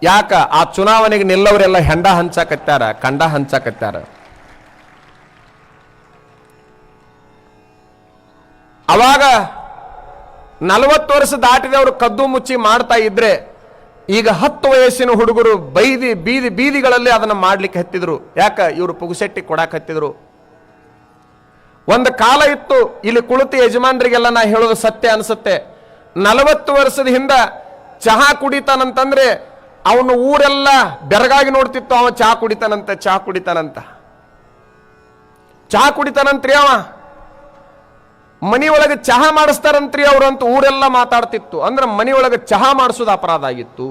ಯಾಕ ಆ ಚುನಾವಣೆಗೆ ನಿಲ್ಲವರೆಲ್ಲ ಹೆಂಡ ಹಂಚಾಕತ್ಯಾರ, ಕಂಡ ಹಂಚಾಕತ್ಯಾರ. ಅವಾಗ 40 ವರ್ಷ ದಾಟಿದವರು ಕದ್ದು ಮುಚ್ಚಿ ಮಾಡ್ತಾ ಇದ್ರೆ ಈಗ 10 ವಯಸ್ಸಿನ ಹುಡುಗರು ಬೀದಿಗಳಲ್ಲಿ ಅದನ್ನ ಮಾಡ್ಲಿಕ್ಕೆ ಹತ್ತಿದ್ರು. ಯಾಕ ಇವರು ಪುಗುಸೆಟ್ಟಿ ಕೊಡಾಕ್ ಹತ್ತಿದ್ರು. ಒಂದು ಕಾಲ ಇತ್ತು, ಇಲ್ಲಿ ಕುಳಿತು ಯಜಮಾನ್ರಿಗೆಲ್ಲ ನಾ ಹೇಳೋದು ಸತ್ಯ ಅನ್ಸುತ್ತೆ, 40 ವರ್ಷದ ಹಿಂದ ಚಹಾ ಕುಡಿತಾನಂತಂದ್ರೆ ಅವನು ಊರೆಲ್ಲ ಬೆರಗಾಗಿ ನೋಡ್ತಿತ್ತು. ಅವ ಚಹಾ ಕುಡಿತಾನಂತ್ರಿ ಅವ ಮನಿಯೊಳಗೆ ಚಹಾ ಮಾಡಿಸ್ತಾರಂತ್ರಿ ಅವರು ಅಂತ ಊರೆಲ್ಲ ಮಾತಾಡ್ತಿತ್ತು. ಅಂದ್ರೆ ಮನಿಯೊಳಗೆ ಚಹಾ ಮಾಡಿಸೋದು ಅಪರಾಧ ಆಗಿತ್ತು.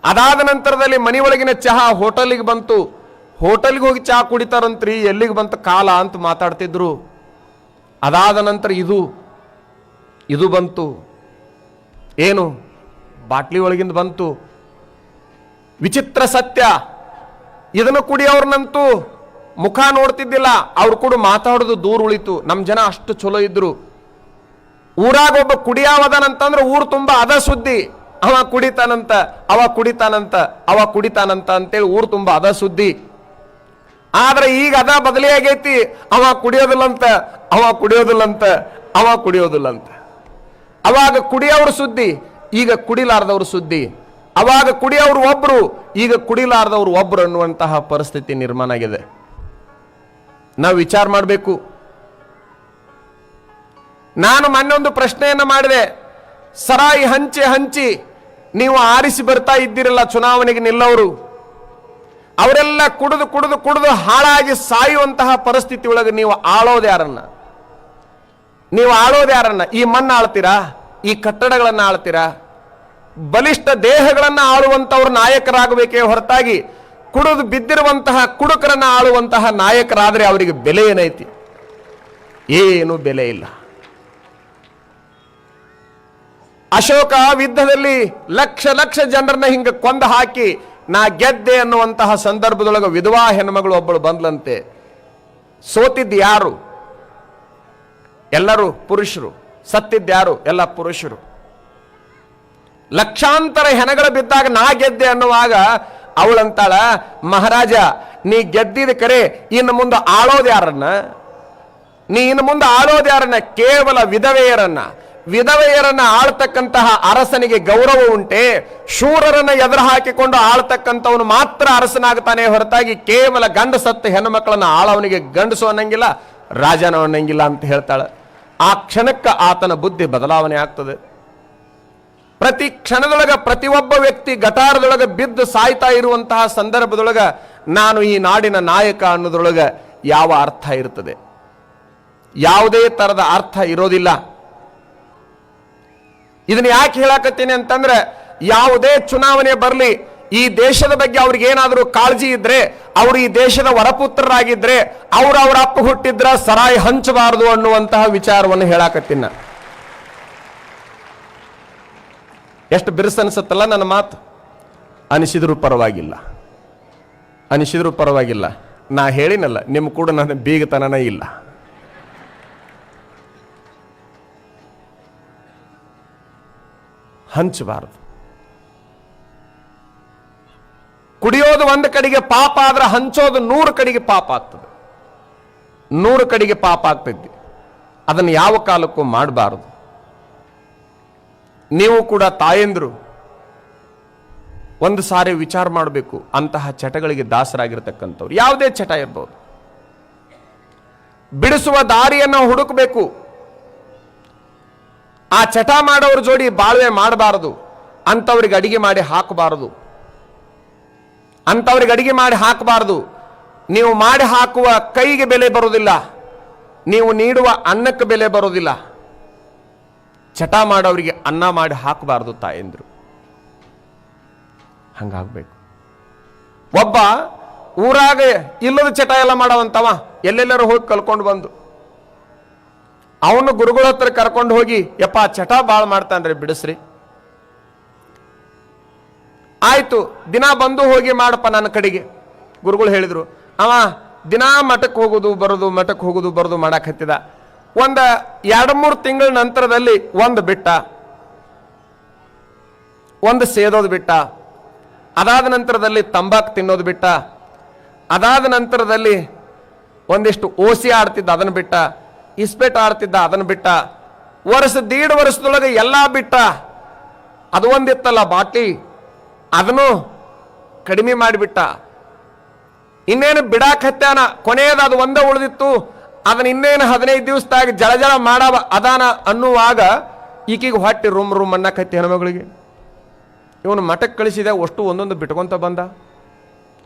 ಅದಾದ ನಂತರದಲ್ಲಿ ಮನಿಯೊಳಗಿನ ಚಹಾ ಹೋಟೆಲ್ಗೆ ಬಂತು. ಹೋಟೆಲ್ಗೆ ಹೋಗಿ ಚಹಾ ಕುಡಿತಾರಂತ್ರಿ, ಎಲ್ಲಿಗೆ ಬಂತ ಕಾಲ ಅಂತ ಮಾತಾಡ್ತಿದ್ರು. ಅದಾದ ನಂತರ ಇದು ಬಂತು. ಏನು ಬಾಟ್ಲಿ ಒಳಗಿಂದ ಬಂತು. ವಿಚಿತ್ರ ಸತ್ಯ, ಇದನ್ನು ಕುಡಿಯೋರ್ನಂತೂ ಮುಖ ನೋಡ್ತಿದ್ದಿಲ್ಲ, ಅವ್ರು ಕೂಡ ಮಾತಾಡೋದು ದೂರ ಉಳಿತು. ನಮ್ಮ ಜನ ಅಷ್ಟು ಚಲೋ ಇದ್ರು. ಊರಾಗ ಒಬ್ಬ ಕುಡಿಯಾವದನಂತಂದ್ರೆ ಊರು ತುಂಬಾ ಅದ ಸುದ್ದಿ, ಅವ ಕುಡಿತಾನಂತ ಅಂತೇಳಿ ಊರು ತುಂಬಾ ಅದ ಸುದ್ದಿ. ಆದ್ರೆ ಈಗ ಅದ ಬದಲಿ ಆಗೈತಿ, ಅವ ಕುಡಿಯೋದಿಲ್ಲಂತ. ಅವಾಗ ಕುಡಿಯೋರು ಸುದ್ದಿ, ಈಗ ಕುಡಿಲಾರ್ದವ್ರ ಸುದ್ದಿ. ಅವಾಗ ಕುಡಿಯೋರು ಒಬ್ರು, ಈಗ ಕುಡಿಲಾರ್ದವ್ರು ಒಬ್ರು ಅನ್ನುವಂತಹ ಪರಿಸ್ಥಿತಿ ನಿರ್ಮಾಣ ಆಗಿದೆ. ನಾವು ವಿಚಾರ ಮಾಡಬೇಕು. ನಾನು ಮೊನ್ನೊಂದು ಪ್ರಶ್ನೆಯನ್ನ ಮಾಡಿದೆ. ಸರಾಯಿ ಹಂಚಿ ನೀವು ಆರಿಸಿ ಬರ್ತಾ ಇದ್ದೀರಲ್ಲ ಚುನಾವಣೆಗೆ ನಿಲ್ಲವರು, ಅವರೆಲ್ಲ ಕುಡಿದು ಹಾಳಾಗಿ ಸಾಯುವಂತಹ ಪರಿಸ್ಥಿತಿ ಒಳಗೆ ನೀವು ಆಳೋದು ಯಾರನ್ನ? ಈ ಮಣ್ಣು ಆಳ್ತೀರಾ? ಈ ಕಟ್ಟಡಗಳನ್ನು ಆಳ್ತೀರಾ? ಬಲಿಷ್ಠ ದೇಹಗಳನ್ನು ಆಳುವಂತವ್ರ ನಾಯಕರಾಗಬೇಕೇ ಹೊರತಾಗಿ ಕುಡಿದು ಬಿದ್ದಿರುವಂತಹ ಕುಡುಕರನ್ನ ಆಳುವಂತಹ ನಾಯಕರಾದ್ರೆ ಅವರಿಗೆ ಬೆಲೆ ಏನೈತಿ? ಏನು ಬೆಲೆ ಇಲ್ಲ. ಅಶೋಕ ಯುದ್ಧದಲ್ಲಿ ಲಕ್ಷ ಜನರನ್ನ ಹಿಂಗ ಕೊಂದ ಹಾಕಿ ನಾ ಗೆದ್ದೆ ಅನ್ನುವಂತಹ ಸಂದರ್ಭದೊಳಗೆ ವಿಧವಾ ಹೆಣ್ಮಗಳು ಒಬ್ಬಳು ಬಂದ್ಲಂತೆ. ಸೋತಿದ್ದು ಯಾರು? ಎಲ್ಲರೂ ಪುರುಷರು. ಸತ್ತಿದ್ಯಾರು? ಎಲ್ಲ ಪುರುಷರು. ಲಕ್ಷಾಂತರ ಹೆಣಗಳು ಬಿದ್ದಾಗ ನಾ ಗೆದ್ದೆ ಅನ್ನುವಾಗ ಅವಳಂತಾಳ, ಮಹಾರಾಜ ನೀ ಗೆದ್ದಿದ ಕರೆ, ಇನ್ನು ಮುಂದೆ ಆಳೋದು ಯಾರನ್ನ? ಕೇವಲ ವಿಧವೆಯರನ್ನ ಆಳ್ತಕ್ಕಂತಹ ಅರಸನಿಗೆ ಗೌರವ ಉಂಟೆ? ಶೂರರನ್ನ ಎದುರು ಹಾಕಿಕೊಂಡು ಆಳ್ತಕ್ಕಂಥವನು ಮಾತ್ರ ಅರಸನಾಗ್ತಾನೆ ಹೊರತಾಗಿ ಕೇವಲ ಗಂಡಸತ್ತ ಹೆಣ್ಣು ಮಕ್ಕಳನ್ನ ಆಳವನಿಗೆ ಗಂಡಸು ಅನ್ನಂಗಿಲ್ಲ, ರಾಜನ ಅನ್ನಂಗಿಲ್ಲ ಅಂತ ಹೇಳ್ತಾಳೆ. ಆ ಕ್ಷಣಕ್ಕೆ ಆತನ ಬುದ್ಧಿ ಬದಲಾವಣೆ ಆಗ್ತದೆ. ಪ್ರತಿ ಕ್ಷಣದೊಳಗ ಪ್ರತಿಯೊಬ್ಬ ವ್ಯಕ್ತಿ ಗಟಾರದೊಳಗೆ ಬಿದ್ದು ಸಾಯ್ತಾ ಇರುವಂತಹ ಸಂದರ್ಭದೊಳಗ ನಾನು ಈ ನಾಡಿನ ನಾಯಕ ಅನ್ನೋದ್ರೊಳಗ ಯಾವ ಅರ್ಥ ಇರ್ತದೆ? ಯಾವುದೇ ತರದ ಅರ್ಥ ಇರೋದಿಲ್ಲ. ಇದನ್ನ ಯಾಕೆ ಹೇಳಕತ್ತೀನಿ ಅಂತಂದ್ರೆ, ಯಾವುದೇ ಚುನಾವಣೆ ಬರಲಿ, ಈ ದೇಶದ ಬಗ್ಗೆ ಅವ್ರಿಗೆ ಏನಾದರೂ ಕಾಳಜಿ ಇದ್ರೆ, ಅವರು ಈ ದೇಶದ ವರಪುತ್ರರಾಗಿದ್ರೆ, ಅವ್ರ ಅಪ್ಪ ಹುಟ್ಟಿದ್ರ ಸರಾಯಿ ಹಂಚಬಾರದು ಅನ್ನುವಂತಹ ವಿಚಾರವನ್ನು ಹೇಳಕತ್ತೀನಿ ನಾನು. ಎಷ್ಟು ಬಿರುಸನ್ಸುತ್ತಲ್ಲ ನನ್ನ ಮಾತು. ಅನಿಸಿದ್ರು ಪರವಾಗಿಲ್ಲ. ನಾ ಹೇಳಿನಲ್ಲ, ನಿಮ್ಮ ಕೂಡ ನನ್ನ ಬೀಗತನನ ಇಲ್ಲ. ಹಂಚಬಾರದು. ಕುಡಿಯೋದು ಒಂದು ಕಡೆಗೆ ಪಾಪ ಆದ್ರೆ ಹಂಚೋದು 100 ಕಡೆಗೆ ಪಾಪ ಆಗ್ತದೆ. 100 ಕಡೆಗೆ ಪಾಪ ಆಗ್ತೈತಿ. ಅದನ್ನು ಯಾವ ಕಾಲಕ್ಕೂ ಮಾಡಬಾರದು. ನೀವು ಕೂಡ ತಾಯಂದ್ರು ಒಂದು ಸಾರಿ ವಿಚಾರ ಮಾಡಬೇಕು. ಅಂತಹ ಚಟಗಳಿಗೆ ದಾಸರಾಗಿರ್ತಕ್ಕಂಥವ್ರು, ಯಾವುದೇ ಚಟ ಇರ್ಬೋದು, ಬಿಡಿಸುವ ದಾರಿಯನ್ನು ಹುಡುಕಬೇಕು. ಆ ಚಟ ಮಾಡೋರ ಜೋಡಿ ಬಾಳ್ವೆ ಮಾಡಬಾರದು. ಅಂಥವ್ರಿಗೆ ಅಡಿಗೆ ಮಾಡಿ ಹಾಕಬಾರದು. ನೀವು ಮಾಡಿ ಹಾಕುವ ಕೈಗೆ ಬೆಲೆ ಬರೋದಿಲ್ಲ, ನೀವು ನೀಡುವ ಅನ್ನಕ್ಕೆ ಬೆಲೆ ಬರೋದಿಲ್ಲ. ಚಟ ಮಾಡೋರಿಗೆ ಅನ್ನ ಮಾಡಿ ಹಾಕಬಾರದು ತಾಯಂದ್ರು. ಹಂಗಾಗ್ಬೇಕು. ಒಬ್ಬ ಊರಾಗ ಇಲ್ಲದ ಚಟ ಎಲ್ಲ ಮಾಡವಂತವ ಎಲ್ಲೆಲ್ಲರೂ ಹೋಗಿ ಕಲ್ಕೊಂಡು ಬಂದು ಅವನು ಗುರುಗಳ ಹತ್ರ ಕರ್ಕೊಂಡು ಹೋಗಿ, ಯಪ್ಪ ಚಟ ಬಾಳ್ ಮಾಡ್ತಾನ್ರಿ, ಬಿಡಿಸ್ರಿ. ಆಯ್ತು, ದಿನ ಬಂದು ಹೋಗಿ ಮಾಡಪ್ಪ ನನ್ನ ಕಡೆಗೆ. ಗುರುಗಳು ಹೇಳಿದ್ರು. ಅವ ದಿನ ಮಠಕ್ಕೆ ಹೋಗುದು ಬರೋದು ಮಾಡಕ್ ಹತ್ತಿದ. ಒಂದು 2-3 ತಿಂಗಳ ನಂತರದಲ್ಲಿ ಒಂದು ಸೇದೋದು ಬಿಟ್ಟ. ಅದಾದ ನಂತರದಲ್ಲಿ ತಂಬಾಕು ತಿನ್ನೋದು ಬಿಟ್ಟ. ಅದಾದ ನಂತರದಲ್ಲಿ ಒಂದಿಷ್ಟು ಓಸಿ ಆಡ್ತಿದ್ದ, ಅದನ್ನು ಬಿಟ್ಟ. ಇಸ್ಪೇಟ್ ಆಡ್ತಿದ್ದ, ಅದನ್ನು ಬಿಟ್ಟ. ದೀಡ್ ವರ್ಷದೊಳಗೆ ಎಲ್ಲ ಬಿಟ್ಟ. ಅದು ಒಂದಿತ್ತಲ್ಲ ಬಾಟ್ಲಿ, ಅದನ್ನು ಕಡಿಮೆ ಮಾಡಿಬಿಟ್ಟ. ಇನ್ನೇನು ಬಿಡಾಕತ್ಯಾನ, ಕೊನೆಯದು ಅದು ಒಂದೇ ಉಳಿದಿತ್ತು. ಅದನ್ನ ಇನ್ನೇನು 15 ದಿವಸದಾಗ ಜಳ ಜಳ ಮಾಡವ ಅದಾನ ಅನ್ನುವಾಗ ಈಕಿಗೆ ಹೊಟ್ಟೆ ರೂಮ್ ರೂಮ್ ಅನ್ನಕತ್ತಿ ಹೆಣ್ಮಗಳಿಗೆ. ಇವನು ಮಠಕ್ಕೆ ಕಳಿಸಿದ, ಅಷ್ಟು ಒಂದೊಂದು ಬಿಟ್ಕೊಂತ ಬಂದ.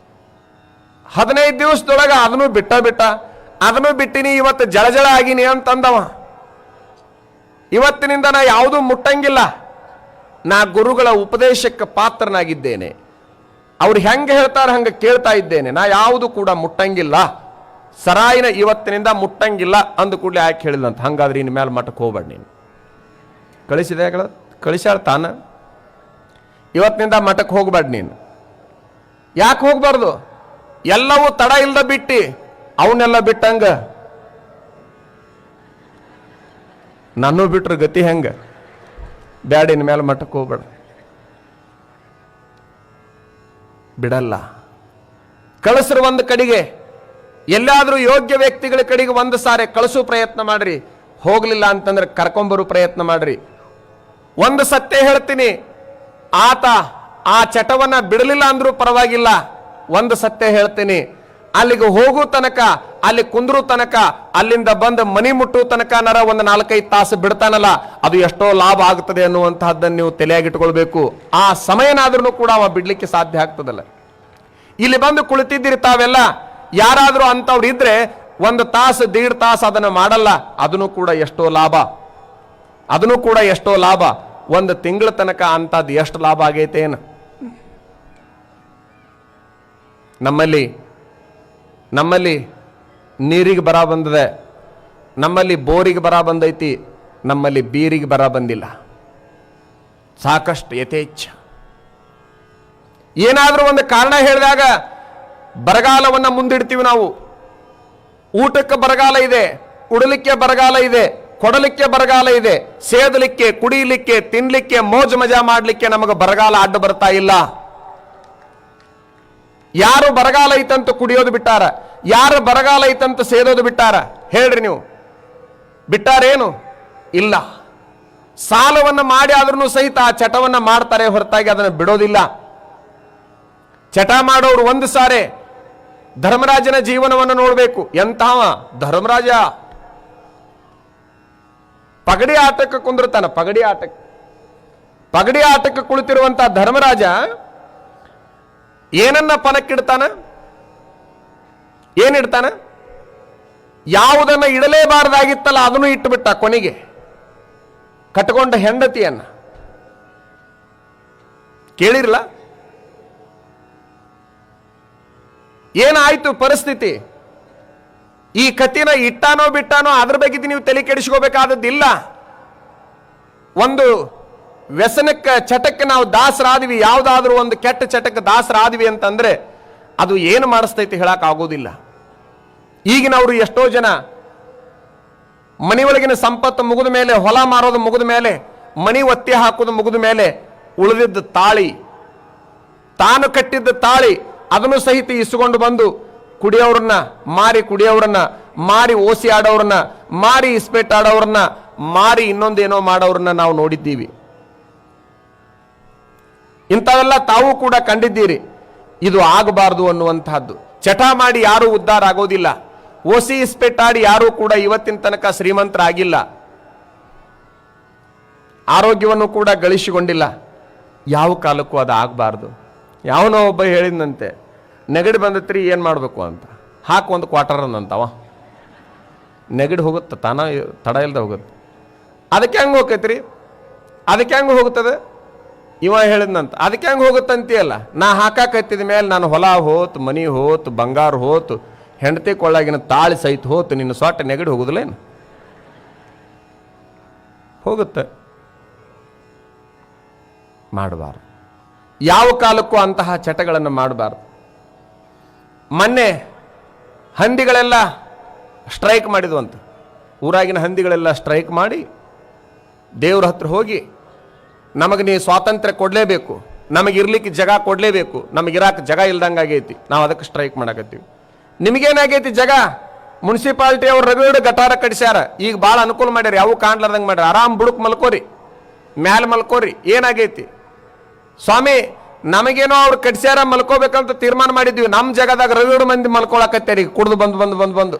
15 ದಿವಸದೊಳಗೆ ಅದನ್ನು ಬಿಟ್ಟ. ಅದನ್ನು ಬಿಟ್ಟಿನಿ, ಇವತ್ತು ಜಳ ಜಳ ಆಗಿನಿ ಅಂತಂದವ. ಇವತ್ತಿನಿಂದ ನಾ ಯಾವುದೂ ಮುಟ್ಟಂಗಿಲ್ಲ, ನಾ ಗುರುಗಳ ಉಪದೇಶಕ್ಕೆ ಪಾತ್ರನಾಗಿದ್ದೇನೆ, ಅವ್ರು ಹೆಂಗೆ ಹೇಳ್ತಾರೆ ಹಂಗೆ ಕೇಳ್ತಾ ಇದ್ದೇನೆ, ನಾ ಯಾವುದು ಕೂಡ ಮುಟ್ಟಂಗಿಲ್ಲ, ಸರಾಯಿನ ಇವತ್ತಿನಿಂದ ಮುಟ್ಟಂಗಿಲ್ಲ ಅಂದ ಕೂಡಲೇ ಯಾಕೆ ಹೇಳಿದಂತ. ಹಂಗಾದ್ರೆ ಇನ್ನು ಮೇಲೆ ಮಠಕ್ಕೆ ಹೋಗ್ಬೇಡ ನೀನು. ಕಳಿಸ್ಯಾಳ ತಾನ, ಇವತ್ತಿನಿಂದ ಮಠಕ್ಕೆ ಹೋಗ್ಬೇಡ ನೀನು. ಯಾಕೆ ಹೋಗ್ಬಾರ್ದು? ಎಲ್ಲವೂ ತಡ ಇಲ್ದ ಬಿಟ್ಟು ಅವನ್ನೆಲ್ಲ ಬಿಟ್ಟಂಗ ನಾನು ಬಿಟ್ರು ಗತಿ ಹೆಂಗ? ಬ್ಯಾಡ, ಇನ್ ಮೇಲೆ ಮಠಕ್ಕೆ ಹೋಗ್ಬೇಡ. ಬಿಡಲ್ಲ. ಕಳಿಸ್ರು ಒಂದು ಕಡೆಗೆ, ಎಲ್ಲಾದ್ರೂ ಯೋಗ್ಯ ವ್ಯಕ್ತಿಗಳ ಕಡೆಗೆ ಒಂದು ಸಾರಿ ಕಳಿಸೋ ಪ್ರಯತ್ನ ಮಾಡ್ರಿ. ಹೋಗ್ಲಿಲ್ಲ ಅಂತಂದ್ರೆ ಕರ್ಕೊಂಬರೋ ಪ್ರಯತ್ನ ಮಾಡ್ರಿ. ಒಂದು ಸತ್ಯ ಹೇಳ್ತೀನಿ, ಆತ ಆ ಚಟವನ್ನ ಬಿಡಲಿಲ್ಲ ಅಂದ್ರೂ ಪರವಾಗಿಲ್ಲ. ಒಂದು ಸತ್ಯ ಹೇಳ್ತೀನಿ, ಅಲ್ಲಿಗೆ ಹೋಗೋ ತನಕ, ಅಲ್ಲಿ ಕುಂದ್ರು ತನಕ, ಅಲ್ಲಿಂದ ಬಂದು ಮನಿ ಮುಟ್ಟೋ ತನಕ ನರ ಒಂದು 4-5 ತಾಸು ಬಿಡ್ತಾನಲ್ಲ, ಅದು ಎಷ್ಟೋ ಲಾಭ ಆಗ್ತದೆ ಅನ್ನುವಂತಹದ್ದನ್ನು ನೀವು ತಲೆಯಾಗಿಟ್ಕೊಳ್ಬೇಕು. ಆ ಸಮಯನಾದ್ರೂ ಕೂಡ ಅವ ಬಿಡ್ಲಿಕ್ಕೆ ಸಾಧ್ಯ ಆಗ್ತದಲ್ಲ. ಇಲ್ಲಿ ಬಂದು ಕುಳಿತಿದ್ದೀರಿ ತಾವೆಲ್ಲ, ಯಾರಾದ್ರೂ ಅಂತವ್ರು ಇದ್ರೆ 1 ತಾಸು 1.5 ತಾಸು ಅದನ್ನು ಮಾಡಲ್ಲ, ಅದನ್ನು ಕೂಡ ಎಷ್ಟೋ ಲಾಭ. 1 ತಿಂಗಳ ತನಕ ಅಂತದ್ದು ಎಷ್ಟು ಲಾಭ ಆಗೈತೆ ಏನು? ನಮ್ಮಲ್ಲಿ ನೀರಿಗೆ ಬರ ಬಂದಿದೆ, ನಮ್ಮಲ್ಲಿ ಬೋರಿಗೆ ಬರ ಬಂದೈತಿ, ನಮ್ಮಲ್ಲಿ ಬೀರಿಗೆ ಬರ ಬಂದಿಲ್ಲ. ಸಾಕಷ್ಟು ಯಥೇಚ್ಛ. ಏನಾದ್ರೂ ಒಂದು ಕಾರಣ ಹೇಳಿದಾಗ ಬರಗಾಲವನ್ನ ಮುಂದಿಡ್ತೀವಿ ನಾವು. ಊಟಕ್ಕೆ ಬರಗಾಲ ಇದೆ, ಉಡಲಿಕ್ಕೆ ಬರಗಾಲ ಇದೆ, ಕೊಡಲಿಕ್ಕೆ ಬರಗಾಲ ಇದೆ, ಸೇದಲಿಕ್ಕೆ, ಕುಡಿಯಲಿಕ್ಕೆ, ತಿನ್ಲಿಕ್ಕೆ, ಮೋಜು ಮಜಾ ಮಾಡಲಿಕ್ಕೆ ನಮಗೆ ಬರಗಾಲ ಅಡ್ಡ ಬರ್ತಾ ಇಲ್ಲ. ಯಾರು ಬರಗಾಲ ಐತಂತ ಕುಡಿಯೋದು ಬಿಟ್ಟಾರ? ಯಾರು ಬರಗಾಲ ಐತಂತ ಸೇದೋದು ಬಿಟ್ಟಾರ? ಹೇಳ್ರಿ ನೀವು, ಬಿಟ್ಟಾರೇನು? ಇಲ್ಲ. ಸಾಲವನ್ನು ಮಾಡಿ ಆದ್ರೂ ಸಹಿತ ಆ ಚಟವನ್ನ ಮಾಡ್ತಾರೆ ಹೊರತಾಗಿ ಅದನ್ನು ಬಿಡೋದಿಲ್ಲ. ಚಟ ಮಾಡೋರು ಒಂದು ಸಾರೆ ಧರ್ಮರಾಜನ ಜೀವನವನ್ನು ನೋಡಬೇಕು. ಎಂತವ ಧರ್ಮರಾಜ! ಪಗಡಿ ಆಟಕ್ಕೆ ಕುಂದಿರ್ತಾನ. ಪಗಡಿ ಆಟಕ್ಕೆ ಕುಳಿತಿರುವಂತ ಧರ್ಮರಾಜ ಏನನ್ನ ಪನಕ್ಕಿಡ್ತಾನ? ಏನಿಡ್ತಾನ? ಯಾವುದನ್ನ ಇಡಲೇಬಾರದಾಗಿತ್ತಲ್ಲ ಅದನ್ನು ಇಟ್ಟುಬಿಟ್ಟ. ಕೊನೆಗೆ ಕಟ್ಕೊಂಡ ಹೆಂಡತಿಯನ್ನ ಕೇಳಿರಲ್ಲ ಏನಾಯ್ತು ಪರಿಸ್ಥಿತಿ? ಈ ಕತ್ತಿನ ಇಟ್ಟಾನೋ ಬಿಟ್ಟಾನೋ ಅದ್ರ ಬಗ್ಗೆ ನೀವು ತಲೆ ಕೆಡಿಸ್ಕೋಬೇಕಾದದ್ದಿಲ್ಲ. ಒಂದು ವ್ಯಸನಕ್ಕೆ, ಚಟಕ್ಕೆ ನಾವು ದಾಸರಾದ್ವಿ, ಯಾವುದಾದ್ರೂ ಒಂದು ಕೆಟ್ಟ ಚಟಕ್ಕೆ ದಾಸರಾದ್ವಿ ಅಂತಂದ್ರೆ ಅದು ಏನು ಮಾಡಿಸ್ತೈತಿ ಹೇಳಕ್ ಆಗೋದಿಲ್ಲ. ಈಗಿನವರು ಎಷ್ಟೋ ಜನ ಮನೆಯೊಳಗಿನ ಸಂಪತ್ತು ಮುಗಿದ ಮೇಲೆ, ಹೊಲ ಮಾರೋದು ಮುಗಿದ ಮೇಲೆ, ಮನಿ ಒತ್ತಿ ಹಾಕೋದು ಮುಗಿದ ಮೇಲೆ ಉಳಿದಿದ್ದ ತಾಳಿ, ತಾನು ಕಟ್ಟಿದ್ದ ತಾಳಿ ಅದನ್ನು ಸಹಿತ ಇಸ್ಕೊಂಡು ಬಂದು ಕುಡಿಯೋರನ್ನ ಮಾರಿ ಓಸಿ ಆಡೋರನ್ನ, ಮಾರಿ ಇಸ್ಪೇಟ್ ಆಡೋರನ್ನ, ಮಾರಿ ಇನ್ನೊಂದೇನೋ ಮಾಡೋರನ್ನ ನಾವು ನೋಡಿದ್ದೀವಿ. ಇಂಥವೆಲ್ಲ ತಾವು ಕೂಡ ಕಂಡಿದ್ದೀರಿ. ಇದು ಆಗಬಾರದು ಅನ್ನುವಂತಹದ್ದು. ಚಟ ಮಾಡಿ ಯಾರೂ ಉದ್ಧಾರ ಆಗೋದಿಲ್ಲ. ಓಸಿ ಇಸ್ಪೇಟ್ ಆಡಿ ಯಾರೂ ಕೂಡ ಇವತ್ತಿನ ತನಕ ಶ್ರೀಮಂತರಾಗಿಲ್ಲ. ಆರೋಗ್ಯವನ್ನು ಕೂಡ ಗಳಿಸಿಕೊಂಡಿಲ್ಲ. ಯಾವ ಕಾಲಕ್ಕೂ ಅದು ಆಗಬಾರ್ದು. ಯಾವನೋ ಒಬ್ಬ ಹೇಳಿದಂತೆ, ನೆಗಡಿ ಬಂದತ್ರಿ ಏನು ಮಾಡಬೇಕು ಅಂತ, ಹಾಕು ಒಂದು ಕ್ವಾರ್ಟರ್ ಅನ್ನಂತವ. ನೆಗಡಿ ಹೋಗುತ್ತೆ, ತಾನ ತಡ ಇಲ್ದೆ ಹೋಗುತ್ತೆ. ಅದಕ್ಕೆ ಹೆಂಗೆ ಹೋಗ್ತೈತ್ರಿ? ಅದಕ್ಕೆ ಹೆಂಗೆ ಹೋಗುತ್ತದೆ? ಇವ ಹೇಳಿದ್ನಂತ, ಅದಕ್ಕೆ ಹೆಂಗೆ ಹೋಗುತ್ತಂತೀಯಲ್ಲ, ನಾ ಹಾಕಾಕತ್ತಿದ ಮೇಲೆ ನಾನು ಹೊಲ ಹೋತು, ಮನಿ ಹೋತು, ಬಂಗಾರ ಹೋತು, ಹೆಂಡತಿ ಕೊಳ್ಳಾಗಿನ ತಾಳಿ ಸಹಿತ ಹೋತು, ನಿನ್ನ ಸೊಟ್ಟ ನೆಗಡಿ ಹೋಗುದಿಲ್ಲೇನು? ಹೋಗುತ್ತೆ. ಮಾಡಬಾರ್ದು. ಯಾವ ಕಾಲಕ್ಕೂ ಅಂತಹ ಚಟಗಳನ್ನು ಮಾಡಬಾರ್ದು. ಮೊನ್ನೆ ಹಂದಿಗಳೆಲ್ಲ ಸ್ಟ್ರೈಕ್ ಮಾಡಿದ್ವಂತ. ಊರಾಗಿನ ಹಂದಿಗಳೆಲ್ಲ ಸ್ಟ್ರೈಕ್ ಮಾಡಿ ದೇವ್ರ ಹತ್ರ ಹೋಗಿ, ನಮಗೆ ನೀವು ಸ್ವಾತಂತ್ರ್ಯ ಕೊಡಲೇಬೇಕು, ನಮಗಿರ್ಲಿಕ್ಕೆ ಜಾಗ ಕೊಡಲೇಬೇಕು, ನಮಗಿರಾಕ ಜಾಗ ಇಲ್ದಂಗಾಗೈತಿ, ನಾವು ಅದಕ್ಕೆ ಸ್ಟ್ರೈಕ್ ಮಾಡಕತ್ತೀವಿ. ನಿಮಗೇನಾಗೈತಿ ಜಾಗ? ಮುನ್ಸಿಪಾಲ್ಟಿ ಅವ್ರು ರಗಡ್ ಗಟಾರ ಕಡಿಸ್ಯಾರ, ಈಗ ಭಾಳ ಅನುಕೂಲ ಮಾಡ್ಯಾರ, ಯಾವ ಕಾಣ್ಲಾರ್ದಂಗೆ ಮಾಡ್ಯಾರ. ಆರಾಮ್ ಬುಡಕ್ ಮಲ್ಕೋರಿ, ಮ್ಯಾಲ ಮಲ್ಕೋರಿ, ಏನಾಗೈತಿ? ಸ್ವಾಮಿ ನಮಗೇನೋ ಅವ್ರು ಕಡಿಸ್ಯಾರ ಮಲ್ಕೋಬೇಕಂತ ತೀರ್ಮಾನ ಮಾಡಿದ್ವಿ, ನಮ್ಮ ಜಾಗದಾಗ ರಗಡ್ ಮಂದಿ ಮಲ್ಕೊಳಕತ್ಯಾರ, ಈಗ ಕುಡ್ದು ಬಂದು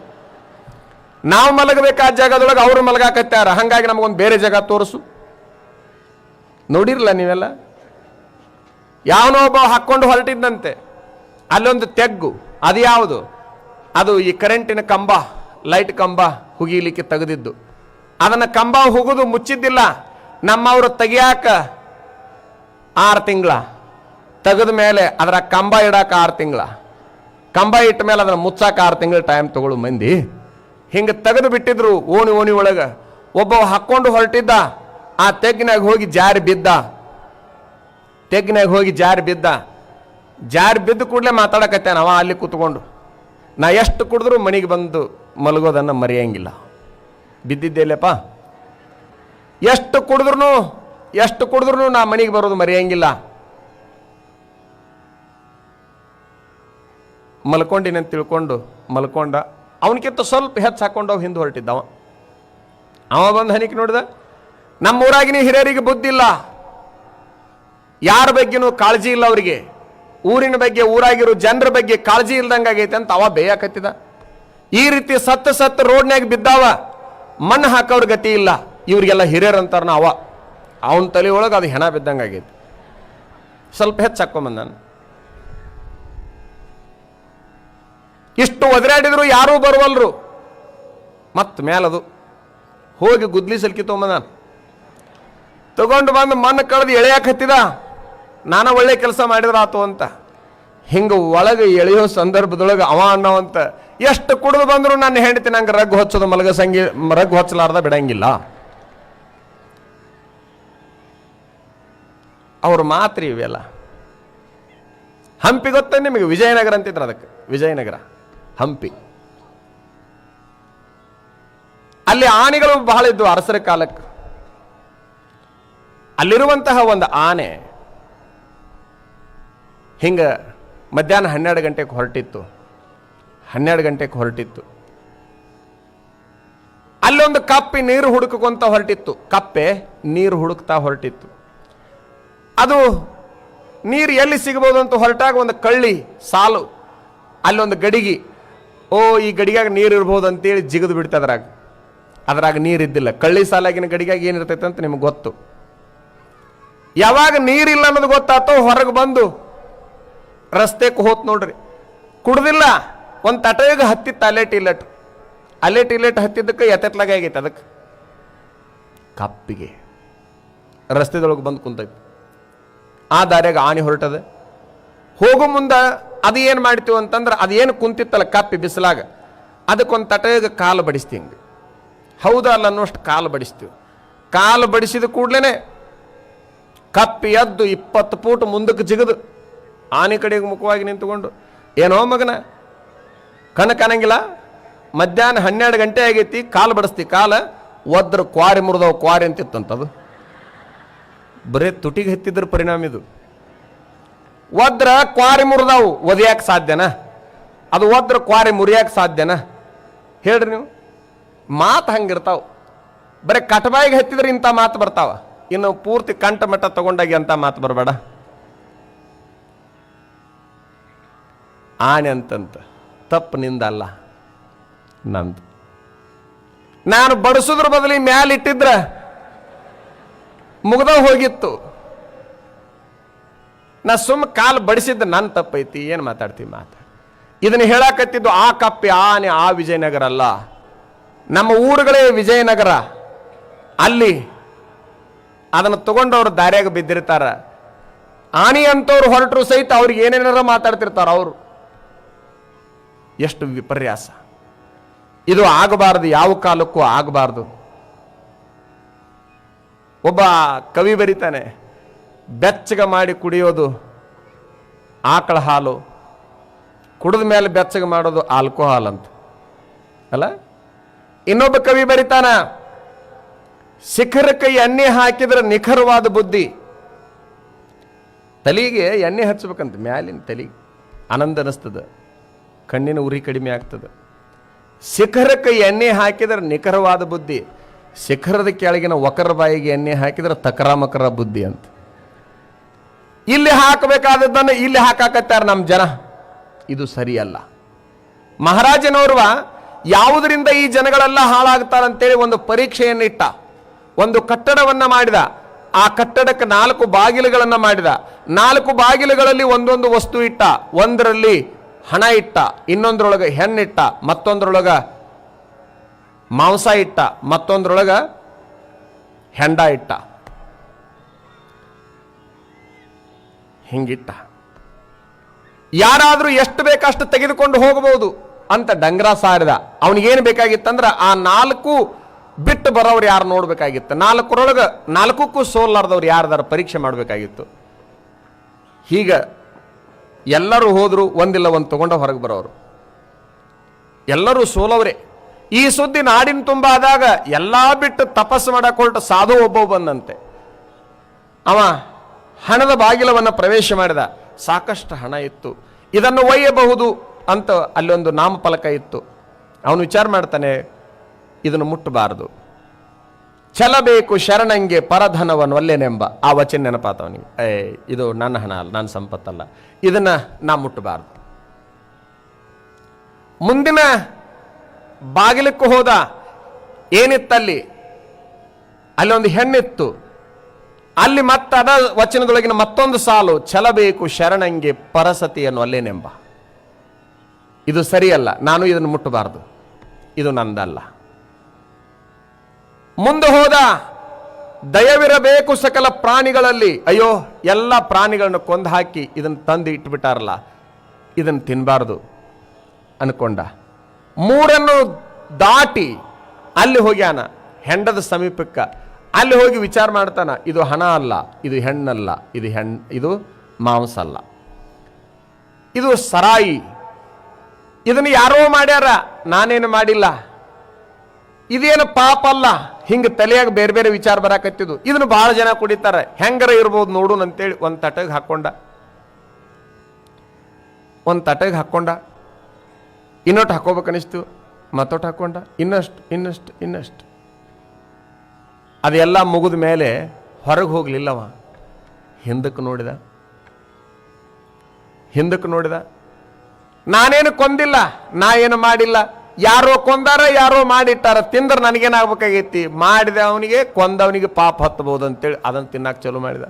ನಾವು ಮಲಗಬೇಕಾದ ಜಾಗದೊಳಗೆ ಅವ್ರು ಮಲಗಾಕತ್ಯಾರ. ಹಂಗಾಗಿ ನಮಗೊಂದು ಬೇರೆ ಜಾಗ ತೋರಿಸು. ನೋಡಿರಲ್ಲ ನೀವೆಲ್ಲ, ಯಾವನೋ ಒಬ್ಬ ಹಾಕ್ಕೊಂಡು ಹೊರಟಿದ್ದಂತೆ, ಅಲ್ಲೊಂದು ತೆಗ್ಗು, ಅದು ಯಾವುದು? ಅದು ಈ ಕರೆಂಟಿನ ಕಂಬ, ಲೈಟ್ ಕಂಬ ಹುಗಿಲಿಕ್ಕೆ ತೆಗೆದಿದ್ದು. ಅದನ್ನು ಕಂಬ ಹುಗಿದು ಮುಚ್ಚಿದ್ದಿಲ್ಲ, ನಮ್ಮವರು ತೆಗಿಯಾಕ 6 ತಿಂಗಳ, ತೆಗೆದ ಮೇಲೆ ಅದರ ಕಂಬ ಇಡಾಕ 6 ತಿಂಗಳ, ಕಂಬ ಇಟ್ಟ ಮೇಲೆ ಅದನ್ನು ಮುಚ್ಚಾಕ 6 ತಿಂಗಳ ಟೈಮ್ ತಗೊಳ್ಳು ಮಂದಿ. ಹಿಂಗೆ ತೆಗೆದು ಬಿಟ್ಟಿದ್ರು ಓಣಿ ಒಳಗೆ. ಒಬ್ಬ ಹಾಕ್ಕೊಂಡು ಹೊರಟಿದ್ದ, ಆ ತೆಗ್ಗಿನಾಗ ಹೋಗಿ ಜಾರಿ ಬಿದ್ದ. ಜಾರಿ ಬಿದ್ದು ಕೂಡಲೇ ಮಾತಾಡಕತ್ತಾನ ಅವ ಅಲ್ಲಿ ಕೂತ್ಕೊಂಡು. ನಾ ಎಷ್ಟು ಕುಡಿದ್ರು ಮನೆಗೆ ಬಂದು ಮಲಗೋದನ್ನು ಮರೆಯಂಗಿಲ್ಲ. ಬಿದ್ದಿದ್ದೇಲೆಪ್ಪ, ಎಷ್ಟು ಕುಡಿದ್ರು ನಾ ಮನೆಗೆ ಬರೋದು ಮರೆಯಂಗಿಲ್ಲ. ಮಲ್ಕೊಂಡಿನಂತ ತಿಳ್ಕೊಂಡು ಮಲ್ಕೊಂಡ. ಅವನಕ್ಕಿಂತ ಸ್ವಲ್ಪ ಹೆಚ್ಚು ಹಾಕೊಂಡು ಹಿಂದೆ ಹೊರಟಿದ್ದವ. ಅವ ಬಂದು ಹನಿಕೆ ನೋಡಿದ, ನಮ್ಮೂರಾಗಿನ ಹಿರಿಯರಿಗೆ ಬುದ್ಧಿ ಇಲ್ಲ, ಯಾರ ಬಗ್ಗೆನೂ ಕಾಳಜಿ ಇಲ್ಲ ಅವರಿಗೆ, ಊರಿನ ಬಗ್ಗೆ ಊರಾಗಿರೋ ಜನರ ಬಗ್ಗೆ ಕಾಳಜಿ ಇಲ್ದಂಗಾಗೈತೆ ಅಂತ ಅವ ಬೇಯಕತ್ತಿದ. ಈ ರೀತಿ ಸತ್ತ ರೋಡ್ನ್ಯಾಗ ಬಿದ್ದಾವ, ಮಣ್ಣು ಹಾಕೋರ್ ಗತಿ ಇಲ್ಲ. ಇವ್ರಿಗೆಲ್ಲ ಹಿರಿಯರಂತಾರ ಅವನ ತಲೆ ಒಳಗೆ ಅದು ಹೆಣ ಬಿದ್ದಂಗಾಗೈತಿ. ಸ್ವಲ್ಪ ಹೆಚ್ಚು ಹಾಕೊಂಬಂದ ನಾನು. ಇಷ್ಟು ಒದರಾಡಿದ್ರು ಯಾರೂ ಬರುವಲ್ರು. ಮತ್ತೆ ಮೇಲದು ಹೋಗಿ ಗುದ್ಲಿ ಸಲ್ಕಿ ತೊಗೊಂಬಂದ, ತಗೊಂಡು ಬಂದು ಮಣ್ಣು ಕಳೆದು ಎಳೆಯಕ್ಕೆ ಹತ್ತಿದ. ನಾನು ಒಳ್ಳೆ ಕೆಲಸ ಮಾಡಿದ್ರಾತು ಅಂತ. ಹಿಂಗೆ ಒಳಗೆ ಎಳೆಯೋ ಸಂದರ್ಭದೊಳಗೆ ಅವ ಅನ್ನೋವಂತ, ಎಷ್ಟು ಕುಡಿದು ಬಂದ್ರು ನನ್ನ ಹೆಂಡತಿ ನಂಗೆ ರಗ್ ಹೊಚ್ಚೋದು ರಗ್ ಹೊಚ್ಚಲಾರ್ದ ಬಿಡಂಗಿಲ್ಲ. ಅವ್ರ ಮಾತ್ರಿ ಇವೆಲ್ಲ. ಹಂಪಿ ಗೊತ್ತ ನಿಮಗೆ? ವಿಜಯನಗರ ಅಂತಿದ್ರು ಅದಕ್ಕೆ, ವಿಜಯನಗರ ಹಂಪಿ. ಅಲ್ಲಿ ಆನೆಗಳು ಬಹಳ ಇದ್ವು ಅರಸರ ಕಾಲಕ್ಕೆ. ಅಲ್ಲಿರುವಂತಹ ಒಂದು ಆನೆ ಹಿಂಗ ಮಧ್ಯಾಹ್ನ 12 ಗಂಟೆಗೆ ಹೊರಟಿತ್ತು. ಅಲ್ಲೊಂದು ಕಪ್ಪೆ ನೀರು ಹುಡುಕೊಂತ ಹೊರಟಿತ್ತು. ಅದು ನೀರು ಎಲ್ಲಿ ಸಿಗಬಹುದು ಅಂತ ಹೊರಟಾಗ ಒಂದು ಕಳ್ಳಿ ಸಾಲು, ಅಲ್ಲೊಂದು ಗಡಿಗೆ, ಈ ಗಡಿಗಾಗ ನೀರು ಇರ್ಬೋದು ಅಂತೇಳಿ ಜಿಗಿದು ಬಿಡ್ತ. ಅದ್ರಾಗ ನೀರಿದ್ದಿಲ್ಲ. ಕಳ್ಳಿ ಸಾಲಾಗಿನ ಗಡಿಗಾಗ ಏನಿರ್ತೈತೆ ಅಂತ ನಿಮ್ಗೆ ಗೊತ್ತು. ಯಾವಾಗ ನೀರಿಲ್ಲ ಅನ್ನೋದು ಗೊತ್ತಾತೋ ಹೊರಗೆ ಬಂದು ರಸ್ತೆಗೆ ಹೋತ್ ನೋಡ್ರಿ. ಕುಡ್ದಿಲ್ಲ, ಒಂದು ತಟೆಗೆ ಹತ್ತಿತ್ತು ಅಲ್ಲೇಟ್ ಹತ್ತಿದ್ದಕ್ಕೆ ಎತ್ತೆತ್ಲಾಗ ಆಗೈತೆ. ಅದಕ್ಕೆ ಕಪ್ಪಿಗೆ ರಸ್ತೆದೊಳಗೆ ಬಂದು ಕುಂತೈತಿ. ಆ ದಾರ್ಯಾಗ ಆನೆ ಹೊರಟದ. ಹೋಗೋ ಮುಂದೆ ಅದು ಏನು ಮಾಡ್ತೀವಿ ಅಂತಂದ್ರೆ, ಅದು ಏನು ಕುಂತಿತ್ತಲ್ಲ ಕಪ್ಪಿ ಬಿಸಿಲಾಗ, ಅದಕ್ಕೊಂದು ತಟೆಗೆ ಕಾಲು ಬಡಿಸ್ತೀವಿ. ಹಿಂಗೆ ಹೌದಾ ಅಲ್ಲ ಅನ್ನೋಷ್ಟು ಕಾಲು ಬಡಿಸ್ತೀವಿ. ಕಾಲು ಬಡಿಸಿದ ಕೂಡ್ಲೇನೆ ಕಪ್ಪಿ ಎದ್ದು 20 ಫೂಟ್ ಮುಂದಕ್ಕೆ ಜಿಗದು ಆನೆ ಕಡೆಗೆ ಮುಖವಾಗಿ ನಿಂತುಕೊಂಡು, ಏನೋ ಮಗನ ಕಣ್ಣು ಕಾಣಂಗಿಲ್ಲ, ಮಧ್ಯಾಹ್ನ 12 ಗಂಟೆ ಆಗೈತಿ, ಕಾಲು ಬಡಿಸ್ತಿ, ಕಾಲ ಒದ್ರ ಕ್ವಾರಿ ಮುರಿದವು, ಕ್ವಾರಿ ಅಂತಿತ್ತಂತದು. ಬರೇ ತುಟಿಗೆ ಹತ್ತಿದ್ರ ಪರಿಣಾಮ ಇದು. ಒದ್ರ ಕ್ವಾರಿ ಮುರಿದವು, ಒದಿಯಾಕೆ ಸಾಧ್ಯನಾ? ಅದು ಒದ್ರ ಕ್ವಾರಿ ಮುರಿಯಾಕೆ ಸಾಧ್ಯನಾ? ಹೇಳ್ರಿ ನೀವು. ಮಾತು ಹಂಗಿರ್ತಾವ. ಬರೀ ಕಟಬಾಯಿಗೆ ಹತ್ತಿದ್ರೆ ಇಂಥ ಮಾತು ಬರ್ತಾವ, ಇನ್ನು ಪೂರ್ತಿ ಕಂಠ ಮಟ್ಟ ತಗೊಂಡಾಗಿ ಅಂತ ಮಾತು ಬರಬೇಡ. ಆನೆ ಅಂತಂತ ತಪ್ಪು ನಿಂದಲ್ಲ, ನಂದು. ನಾನು ಬಡಿಸೋದ್ರ ಬದಲಿ ಮ್ಯಾಲಿಟ್ಟಿದ್ರ ಮುಗ್ದ ಹೋಗಿತ್ತು. ನಾ ಸುಮ್ಮ ಕಾಲು ಬಡಿಸಿದ್ದ ನನ್ನ ತಪ್ಪೈತಿ. ಏನು ಮಾತಾಡ್ತೀವಿ ಇದನ್ನು ಹೇಳಾಕತ್ತಿದ್ದು ಆ ಕಪ್ಪಿ ಆನೆ ಆ ವಿಜಯನಗರ ಅಲ್ಲ, ನಮ್ಮ ಊರುಗಳೇ ವಿಜಯನಗರ. ಅಲ್ಲಿ ಅದನ್ನು ತಗೊಂಡವ್ರು ದಾರ್ಯಾಗ ಬಿದ್ದಿರ್ತಾರ. ಆನೆ ಅಂತವ್ರು ಹೊರಟರು ಸಹಿತ ಅವ್ರಿಗೆ ಏನೇನಾರ ಮಾತಾಡ್ತಿರ್ತಾರ ಅವರು. ಎಷ್ಟು ವಿಪರ್ಯಾಸ ಇದು! ಆಗಬಾರದು, ಯಾವ ಕಾಲಕ್ಕೂ ಆಗಬಾರ್ದು. ಒಬ್ಬ ಕವಿ ಬರೀತಾನೆ, ಬೆಚ್ಚಗ ಮಾಡಿ ಕುಡಿಯೋದು ಆಕಳ ಹಾಲು, ಕುಡಿದ ಮೇಲೆ ಬೆಚ್ಚಗ ಮಾಡೋದು ಆಲ್ಕೋಹಾಲ್ ಅಂತ ಅಲ್ಲ. ಇನ್ನೊಬ್ಬ ಕವಿ ಬರೀತಾನ, ಶಿಖರಕ್ಕೆ ಎಣ್ಣೆ ಹಾಕಿದ್ರೆ ನಿಖರವಾದ ಬುದ್ಧಿ, ತಲೆಗೆ ಎಣ್ಣೆ ಹಚ್ಬೇಕಂತ ಮ್ಯಾಲಿನ ತಲೆಗೆ ಆನಂದ ಅನ್ನಿಸ್ತದೆ, ಕಣ್ಣಿನ ಉರಿ ಕಡಿಮೆ ಆಗ್ತದೆ. ಶಿಖರಕ್ಕೆ ಎಣ್ಣೆ ಹಾಕಿದರೆ ನಿಖರವಾದ ಬುದ್ಧಿ, ಶಿಖರದ ಕೆಳಗಿನ ವಕರ ಬಾಯಿಗೆ ಎಣ್ಣೆ ಹಾಕಿದರೆ ತಕರ ಮಕರ ಬುದ್ಧಿ ಅಂತ. ಇಲ್ಲಿ ಹಾಕಬೇಕಾದದ್ದನ್ನು ಇಲ್ಲಿ ಹಾಕಾಕತ್ತಾರೆ ನಮ್ಮ ಜನ. ಇದು ಸರಿಯಲ್ಲ. ಮಹಾರಾಜನೋರ್ವ ಯಾವುದರಿಂದ ಈ ಜನಗಳೆಲ್ಲ ಹಾಳಾಗ್ತಾರಂತೇಳಿ ಒಂದು ಪರೀಕ್ಷೆಯನ್ನಿಟ್ಟ, ಒಂದು ಕಟ್ಟಡವನ್ನ ಮಾಡಿದ. ಆ ಕಟ್ಟಡಕ್ಕೆ 4 ಬಾಗಿಲುಗಳನ್ನು ಮಾಡಿದ. 4 ಬಾಗಿಲುಗಳಲ್ಲಿ ಒಂದೊಂದು ವಸ್ತು ಇಟ್ಟ. ಒಂದರಲ್ಲಿ ಹಣ ಇಟ್ಟ, ಇನ್ನೊಂದ್ರೊಳಗೆ ಹೆಣ್ಣಿಟ್ಟ, ಮತ್ತೊಂದ್ರೊಳಗ ಮಾಂಸ ಇಟ್ಟ, ಮತ್ತೊಂದ್ರೊಳಗ ಹೆಂಡ ಇಟ್ಟ. ಹಿಂಗಿಟ್ಟ. ಯಾರಾದ್ರೂ ಎಷ್ಟು ಬೇಕಷ್ಟು ತೆಗೆದುಕೊಂಡು ಹೋಗಬಹುದು ಅಂತ ಡಂಗ್ರ ಸಾರಿದ. ಅವನಿಗೇನು ಬೇಕಾಗಿತ್ತಂದ್ರ ಆ 4 ಬಿಟ್ಟು ಬರೋರು ಯಾರು ನೋಡ್ಬೇಕಾಗಿತ್ತು. 4ರೊಳಗೆ 4ಕ್ಕೂ ಸೋಲಾರ್ದವ್ರು ಯಾರ್ದಾರ ಪರೀಕ್ಷೆ ಮಾಡಬೇಕಾಗಿತ್ತು. ಹೀಗ ಎಲ್ಲರೂ ಹೋದ್ರು, ಒಂದಿಲ್ಲ ಒಂದು ತಗೊಂಡ ಹೊರಗೆ ಬರೋರು ಎಲ್ಲರೂ ಸೋಲವ್ರೆ. ಈ ಸುದ್ದಿ ನಾಡಿನ ತುಂಬ ಆದಾಗ ಎಲ್ಲಾ ಬಿಟ್ಟು ತಪಸ್ಸು ಮಾಡಕ್ ಹೊರಟ ಸಾಧು ಒಬ್ಬ ಬಂದಂತೆ. ಅವ ಹಣದ ಬಾಗಿಲವನ್ನು ಪ್ರವೇಶ ಮಾಡಿದ. ಸಾಕಷ್ಟು ಹಣ ಇತ್ತು, ಇದನ್ನು ಒಯ್ಯಬಹುದು ಅಂತ ಅಲ್ಲೊಂದು ನಾಮಫಲಕ ಇತ್ತು. ಅವನು ವಿಚಾರ ಮಾಡ್ತಾನೆ, ಇದನ್ನು ಮುಟ್ಟಬಾರದು, ಛಲಬೇಕು ಶರಣಂಗೆ ಪರಧನವನ್ನು ಒಲ್ಲೆನೆಂಬ ಆ ವಚನ ನೆನಪಾತವನಿಗೆ. ಇದು ನನ್ನ ಹಣ ಅಲ್ಲ, ನನ್ನ ಸಂಪತ್ತಲ್ಲ, ಇದನ್ನ ನಾ ಮುಟ್ಟಬಾರದು. ಮುಂದಿನ ಬಾಗಿಲಕ್ಕೂ ಹೋದ. ಏನಿತ್ತಲ್ಲಿ? ಅಲ್ಲಿ ಒಂದು ಹೆಣ್ಣಿತ್ತು. ಅಲ್ಲಿ ಅದ ವಚನದೊಳಗಿನ ಮತ್ತೊಂದು ಸಾಲು, ಛಲಬೇಕು ಶರಣಂಗೆ ಪರಸತಿಯನ್ನು ಅಲ್ಲೇನೆಂಬ. ಇದು ಸರಿಯಲ್ಲ, ನಾನು ಇದನ್ನು ಮುಟ್ಟಬಾರದು, ಇದು ನಂದಲ್ಲ. ಮುಂದೆ ಹೋದ. ದಯವಿರಬೇಕು ಸಕಲ ಪ್ರಾಣಿಗಳಲ್ಲಿ. ಅಯ್ಯೋ, ಎಲ್ಲ ಪ್ರಾಣಿಗಳನ್ನು ಕೊಂದು ಹಾಕಿ ಇದನ್ನು ತಂದು ಇಟ್ಬಿಟ್ಟಾರಲ್ಲ, ಇದನ್ನು ತಿನ್ನಬಾರದು ಅನ್ಕೊಂಡ. 3 ದಾಟಿ ಅಲ್ಲಿ ಹೋಗ್ಯಾನ ಹೆಂಡದ ಸಮೀಪಕ್ಕ. ಅಲ್ಲಿ ಹೋಗಿ ವಿಚಾರ ಮಾಡ್ತಾನ, ಇದು ಹಣ ಅಲ್ಲ, ಇದು ಹೆಣ್ಣಲ್ಲ, ಇದು ಮಾಂಸ ಅಲ್ಲ, ಇದು ಸರಾಯಿ, ಇದನ್ನು ಯಾರೋ ಮಾಡ್ಯಾರ, ನಾನೇನು ಮಾಡಿಲ್ಲ, ಇದೇನು ಪಾಪ ಅಲ್ಲ. ಹಿಂಗೆ ತಲೆಯಾಗ ಬೇರೆ ಬೇರೆ ವಿಚಾರ ಬರಾಕತ್ತಿದ್ದು. ಇದನ್ನು ಬಹಳ ಜನ ಕುಡಿತಾರೆ, ಹೆಂಗರ ಇರ್ಬೋದು ನೋಡು ಅಂತೇಳಿ ಒಂದು ತಟಗೆ ಹಾಕೊಂಡ. ಇನ್ನೊಟ್ಟು ಹಾಕೋಬೇಕನಿಸ್ತು, ಮತ್ತೊಟ್ಟು ಹಾಕೊಂಡ, ಇನ್ನಷ್ಟು. ಅದೆಲ್ಲ ಮುಗಿದ ಮೇಲೆ ಹೊರಗೆ ಹೋಗ್ಲಿಲ್ಲವ. ಹಿಂದಕ್ಕೆ ನೋಡಿದ. ನಾನೇನು ಕೊಂದಿಲ್ಲ, ನಾ ಏನು ಮಾಡಿಲ್ಲ, ಯಾರೋ ಕೊಂದಾರ, ಯಾರೋ ಮಾಡಿಟ್ಟಾರ, ತಿಂದ್ರೆ ನನಗೇನಾಗಬೇಕಾಗೈತಿ, ಮಾಡಿದ ಅವನಿಗೆ ಕೊಂದವನಿಗೆ ಪಾಪ ಹತ್ತಬಹುದು ಅಂತೇಳಿ ಅದನ್ನು ತಿನ್ನಕ್ಕೆ ಚಲೋ ಮಾಡಿದ.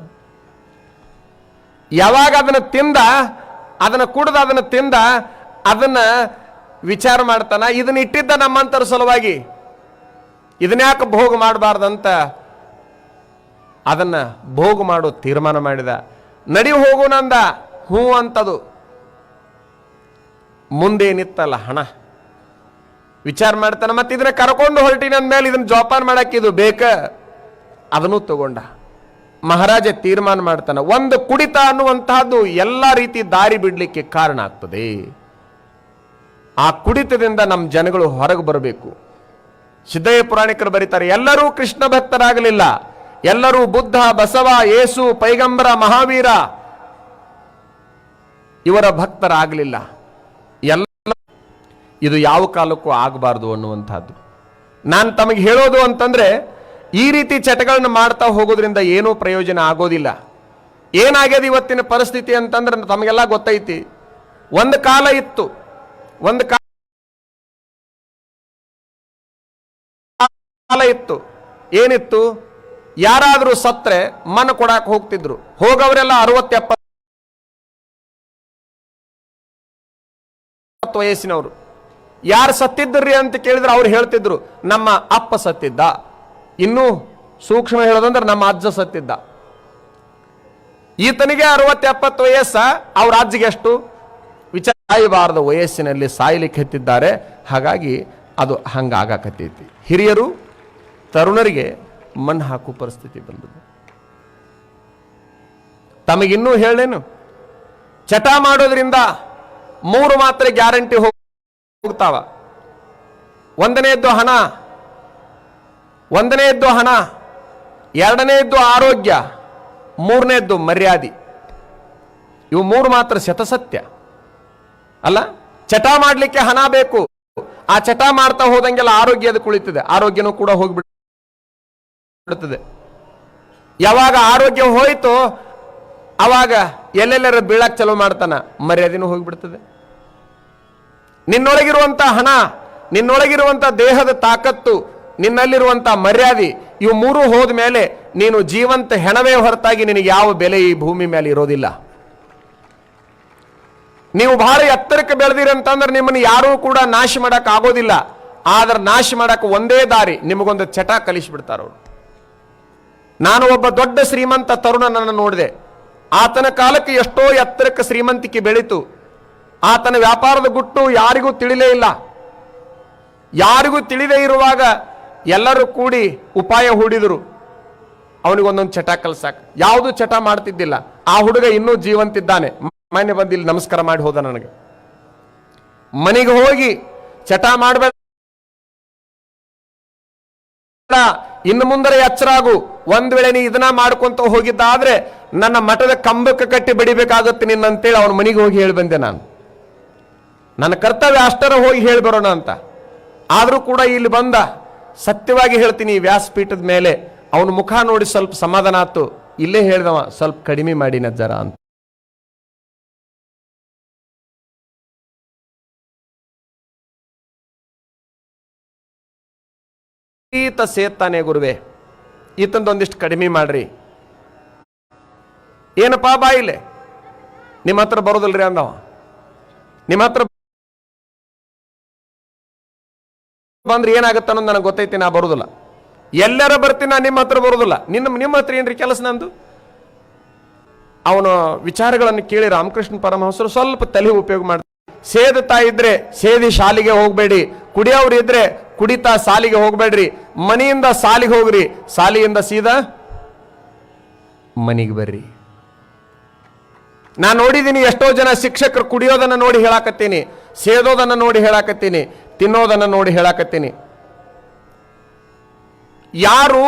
ಯಾವಾಗ ಅದನ್ನು ಕುಡ್ದ ಅದನ್ನ ವಿಚಾರ ಮಾಡ್ತಾನ, ಇದನ್ನ ಇಟ್ಟಿದ್ದ ನಮ್ಮಂತರ ಸಲುವಾಗಿ, ಇದನ್ಯಾಕೆ ಭೋಗ ಮಾಡಬಾರ್ದಂತ ಅದನ್ನ ಭೋಗ ಮಾಡೋ ತೀರ್ಮಾನ ಮಾಡಿದ. ನಡಿ ಹೋಗೋಣಂದ, ಹ್ಞೂ ಅಂತದು. ಮುಂದೇನಿತ್ತಲ್ಲ ಹಣ, ವಿಚಾರ ಮಾಡ್ತಾನ. ಮತ್ತೆ ಇದನ್ನ ಕರ್ಕೊಂಡು ಹೊರಟಿನ ಅಂದ್ಮೇಲೆ ಇದನ್ನ ಜೋಪಾನ ಮಾಡಕ್ಕೆ ಇದು ಬೇಕ, ಅದನ್ನು ತಗೊಂಡ. ಮಹಾರಾಜ ತೀರ್ಮಾನ ಮಾಡ್ತಾನ, ಒಂದು ಕುಡಿತ ಅನ್ನುವಂತಹದ್ದು ಎಲ್ಲ ರೀತಿ ದಾರಿ ಬಿಡ್ಲಿಕ್ಕೆ ಕಾರಣ ಆಗ್ತದೆ. ಆ ಕುಡಿತದಿಂದ ನಮ್ಮ ಜನಗಳು ಹೊರಗೆ ಬರಬೇಕು. ಸಿದ್ದಯ್ಯ ಪುರಾಣಿಕರು ಬರೀತಾರೆ, ಎಲ್ಲರೂ ಕೃಷ್ಣ ಭಕ್ತರಾಗಲಿಲ್ಲ, ಎಲ್ಲರೂ ಬುದ್ಧ, ಬಸವ, ಯೇಸು, ಪೈಗಂಬರ, ಮಹಾವೀರ ಇವರ ಭಕ್ತರಾಗಲಿಲ್ಲ. ಎಲ್ಲ ಇದು ಯಾವ ಕಾಲಕ್ಕೂ ಆಗಬಾರ್ದು ಅನ್ನುವಂಥದ್ದು. ನಾನು ತಮಗೆ ಹೇಳೋದು ಅಂತಂದ್ರೆ, ಈ ರೀತಿ ಚಟಗಳನ್ನ ಮಾಡ್ತಾ ಹೋಗೋದ್ರಿಂದ ಏನೂ ಪ್ರಯೋಜನ ಆಗೋದಿಲ್ಲ. ಏನಾಗ್ಯದ ಇವತ್ತಿನ ಪರಿಸ್ಥಿತಿ ಅಂತಂದ್ರೆ ತಮಗೆಲ್ಲ ಗೊತ್ತೈತಿ. ಒಂದು ಕಾಲ ಇತ್ತು, ಏನಿತ್ತು, ಯಾರಾದ್ರೂ ಸತ್ರೆ ಮಣ್ಣು ಕೊಡಾಕ್ ಹೋಗ್ತಿದ್ರು. ಹೋಗವರೆಲ್ಲ 60-70 ವಯಸ್ಸಿನವರು. ಯಾರು ಸತ್ತಿದ್ರಿ ಅಂತ ಕೇಳಿದ್ರೆ ಅವ್ರು ಹೇಳ್ತಿದ್ರು, ನಮ್ಮ ಅಪ್ಪ ಸತ್ತಿದ್ದ. ಇನ್ನೂ ಸೂಕ್ಷ್ಮ ಹೇಳೋದಂದ್ರೆ ನಮ್ಮ ಅಜ್ಜ ಸತ್ತಿದ್ದ. ಈತನಿಗೆ 60-70 ವಯಸ್ಸ, ಅವ್ರ ಅಜ್ಜಿಗೆ ಎಷ್ಟು? ಸಾಯಬಾರದ ವಯಸ್ಸಿನಲ್ಲಿ ಸಾಯ್ಲಿಕ್ಕೆ ಹೆತ್ತಿದ್ದಾರೆ. ಹಾಗಾಗಿ ಅದು ಹಂಗಾಗಕತ್ತೈತಿ. ಹಿರಿಯರು ತರುಣರಿಗೆ ಮಣ್ಣು ಹಾಕೋ ಪರಿಸ್ಥಿತಿ ಬಂದದ್ದು. ತಮಗಿನ್ನೂ ಹೇಳೇನು, ಚಟ ಮಾಡೋದ್ರಿಂದ 3 ಮಾತ್ರೆ ಗ್ಯಾರಂಟಿ ಹೋಗ್ತಾವ. ಒಂದನೇದ್ದು ಹಣ, ಎರಡನೇದ್ದು ಆರೋಗ್ಯ, ಮೂರನೇದ್ದು ಮರ್ಯಾದೆ. ಇವು ಮೂರು ಮಾತ್ರ ಶತಸತ್ಯ ಅಲ್ಲ. ಚಟ ಮಾಡಲಿಕ್ಕೆ ಹಣ ಬೇಕು, ಆ ಚಟ ಮಾಡ್ತಾ ಹೋದಂಗೆಲ್ಲ ಆರೋಗ್ಯ ಅದು ಕುಳಿತದೆ, ಆರೋಗ್ಯನೂ ಕೂಡ ಹೋಗ್ಬಿಡುತ್ತದೆ. ಯಾವಾಗ ಆರೋಗ್ಯ ಹೋಯ್ತು ಅವಾಗ ಎಲ್ಲೆಲ್ಲರ ಬೀಳಕ್ ಚಲೋ ಮಾಡ್ತಾನ, ಮರ್ಯಾದೆನೂ ಹೋಗ್ಬಿಡ್ತದೆ. ನಿನ್ನೊಳಗಿರುವಂತ ಹಣ, ನಿನ್ನೊಳಗಿರುವಂತ ದೇಹದ ತಾಕತ್ತು, ನಿನ್ನಲ್ಲಿರುವಂತ ಮರ್ಯಾದೆ, ಇವು ಮೂರು ಹೋದ ಮೇಲೆ ನೀನು ಜೀವಂತ ಹೆಣವೇ ಹೊರತಾಗಿ ನಿನಗೆ ಯಾವ ಬೆಲೆ ಈ ಭೂಮಿ ಮೇಲೆ ಇರೋದಿಲ್ಲ. ನೀವು ಬಹಳ ಎತ್ತರಕ್ಕೆ ಬೆಳೆದಿರಂತಂದ್ರೆ ನಿಮ್ಮನ್ನು ಯಾರೂ ಕೂಡ ನಾಶ ಮಾಡಕ್ ಆಗೋದಿಲ್ಲ. ಆದ್ರೆ ನಾಶ ಮಾಡಕ್ ಒಂದೇ ದಾರಿ, ನಿಮಗೊಂದು ಚಟ ಕಲಿಸಿಬಿಡ್ತಾರವ್ರು. ನಾನು ಒಬ್ಬ ದೊಡ್ಡ ಶ್ರೀಮಂತ ತರುಣನನ್ನು ನೋಡಿದೆ. ಆತನ ಕಾಲಕ್ಕೆ ಎಷ್ಟೋ ಎತ್ತರಕ್ಕೆ ಶ್ರೀಮಂತಿಕೆ ಬೆಳೀತು. ಆತನ ವ್ಯಾಪಾರದ ಗುಟ್ಟು ಯಾರಿಗೂ ತಿಳಿಲೇ ಇಲ್ಲ. ಯಾರಿಗೂ ತಿಳಿದೇ ಇರುವಾಗ ಎಲ್ಲರೂ ಕೂಡಿ ಉಪಾಯ ಹೂಡಿದರು ಅವನಿಗೊಂದೊಂದು ಚಟ ಕಲ್ಸಾಕ. ಯಾವುದು ಚಟ ಮಾಡ್ತಿದ್ದಿಲ್ಲ. ಆ ಹುಡುಗ ಇನ್ನೂ ಜೀವಂತಿದ್ದಾನೆ. ಮನೆ ಬಂದು ಇಲ್ಲಿ ನಮಸ್ಕಾರ ಮಾಡಿ ಹೋದ. ನನಗೆ ಮನೆಗೆ ಹೋಗಿ ಚಟ ಮಾಡಬೇಡ, ಇನ್ನು ಮುಂದರೆ ಎಚ್ಚರಾಗು, ಒಂದ್ ವೇಳೆ ನೀ ಇದನ್ನ ಮಾಡ್ಕೊಂತ ಹೋಗಿದ್ದಾದ್ರೆ ನನ್ನ ಮಠದ ಕಂಬಕ್ಕೆ ಕಟ್ಟಿ ಬಡಿಬೇಕಾಗುತ್ತೆ ನಿನ್ನಂತೇಳಿ ಅವನ ಮನೆಗೆ ಹೋಗಿ ಹೇಳಿ ಬಂದೆ. ನಾನು ನನ್ನ ಕರ್ತವ್ಯ ಅಷ್ಟರ ಹೋಗಿ ಹೇಳಿ ಬರೋಣ ಅಂತ. ಆದರೂ ಕೂಡ ಇಲ್ಲಿ ಬಂದ, ಸತ್ಯವಾಗಿ ಹೇಳ್ತೀನಿ, ವ್ಯಾಸಪೀಠದ ಮೇಲೆ ಅವನ ಮುಖ ನೋಡಿ ಸ್ವಲ್ಪ ಸಮಾಧಾನ ಆಯ್ತು. ಇಲ್ಲೇ ಹೇಳ್ದವ, ಸ್ವಲ್ಪ ಕಡಿಮೆ ಮಾಡಿ ನಜ್ಜರ ಅಂತ. ಈತ ಸೇತಾನೆ ಗುರುವೆ, ಈತಂದೊಂದಿಷ್ಟು ಕಡಿಮೆ ಮಾಡ್ರಿ. ಏನಪ್ಪಾ ಬಾಯಿಲೆ, ನಿಮ್ಮ ಹತ್ರ ಬರೋದಿಲ್ರಿ ಅಂದವ. ನಿಮ್ಮ ಹತ್ರ ಬಂದ್ರೆ ಏನಾಗತ್ತ ಅನ್ನೋದು ನನಗೆ ಗೊತ್ತೈತಿ, ನಾ ಬರೋದಿಲ್ಲ. ಎಲ್ಲರ ಬರ್ತೀನಿ, ನಾ ನಿಮ್ಮ ಹತ್ರ ಬರೋದಿಲ್ಲ. ನಿಮ್ಮ ಹತ್ರ ಏನ್ರಿ ಕೆಲಸ ನಂದು? ಅವನ ವಿಚಾರಗಳನ್ನು ಕೇಳಿ ರಾಮಕೃಷ್ಣ ಪರಮಹಂಸರು ಸ್ವಲ್ಪ ತಲೆ ಉಪಯೋಗ ಮಾಡ್ತಾರೆ. ಸೇದುತ್ತಾ ಇದ್ರೆ ಸೇದಿ ಶಾಲಿಗೆ ಹೋಗ್ಬೇಡಿ, ಕುಡಿಯೋರು ಇದ್ರೆ ಕುಡಿತಾ ಸಾಲಿಗೆ ಹೋಗ್ಬೇಡ್ರಿ, ಮನೆಯಿಂದ ಸಾಲಿಗೆ ಹೋಗ್ರಿ, ಸಾಲಿಯಿಂದ ಸೀದಾ ಮನೆಗೆ ಬರ್ರಿ. ನಾನು ನೋಡಿದ್ದೀನಿ ಎಷ್ಟೋ ಜನ ಶಿಕ್ಷಕರು ಕುಡಿಯೋದನ್ನ ನೋಡಿ ಹೇಳಾಕತ್ತೀನಿ, ಸೇದೋದನ್ನ ನೋಡಿ ಹೇಳಾಕತ್ತೀನಿ, ತಿನ್ನೋದನ್ನ ನೋಡಿ ಹೇಳಾಕತ್ತೀನಿ. ಯಾರು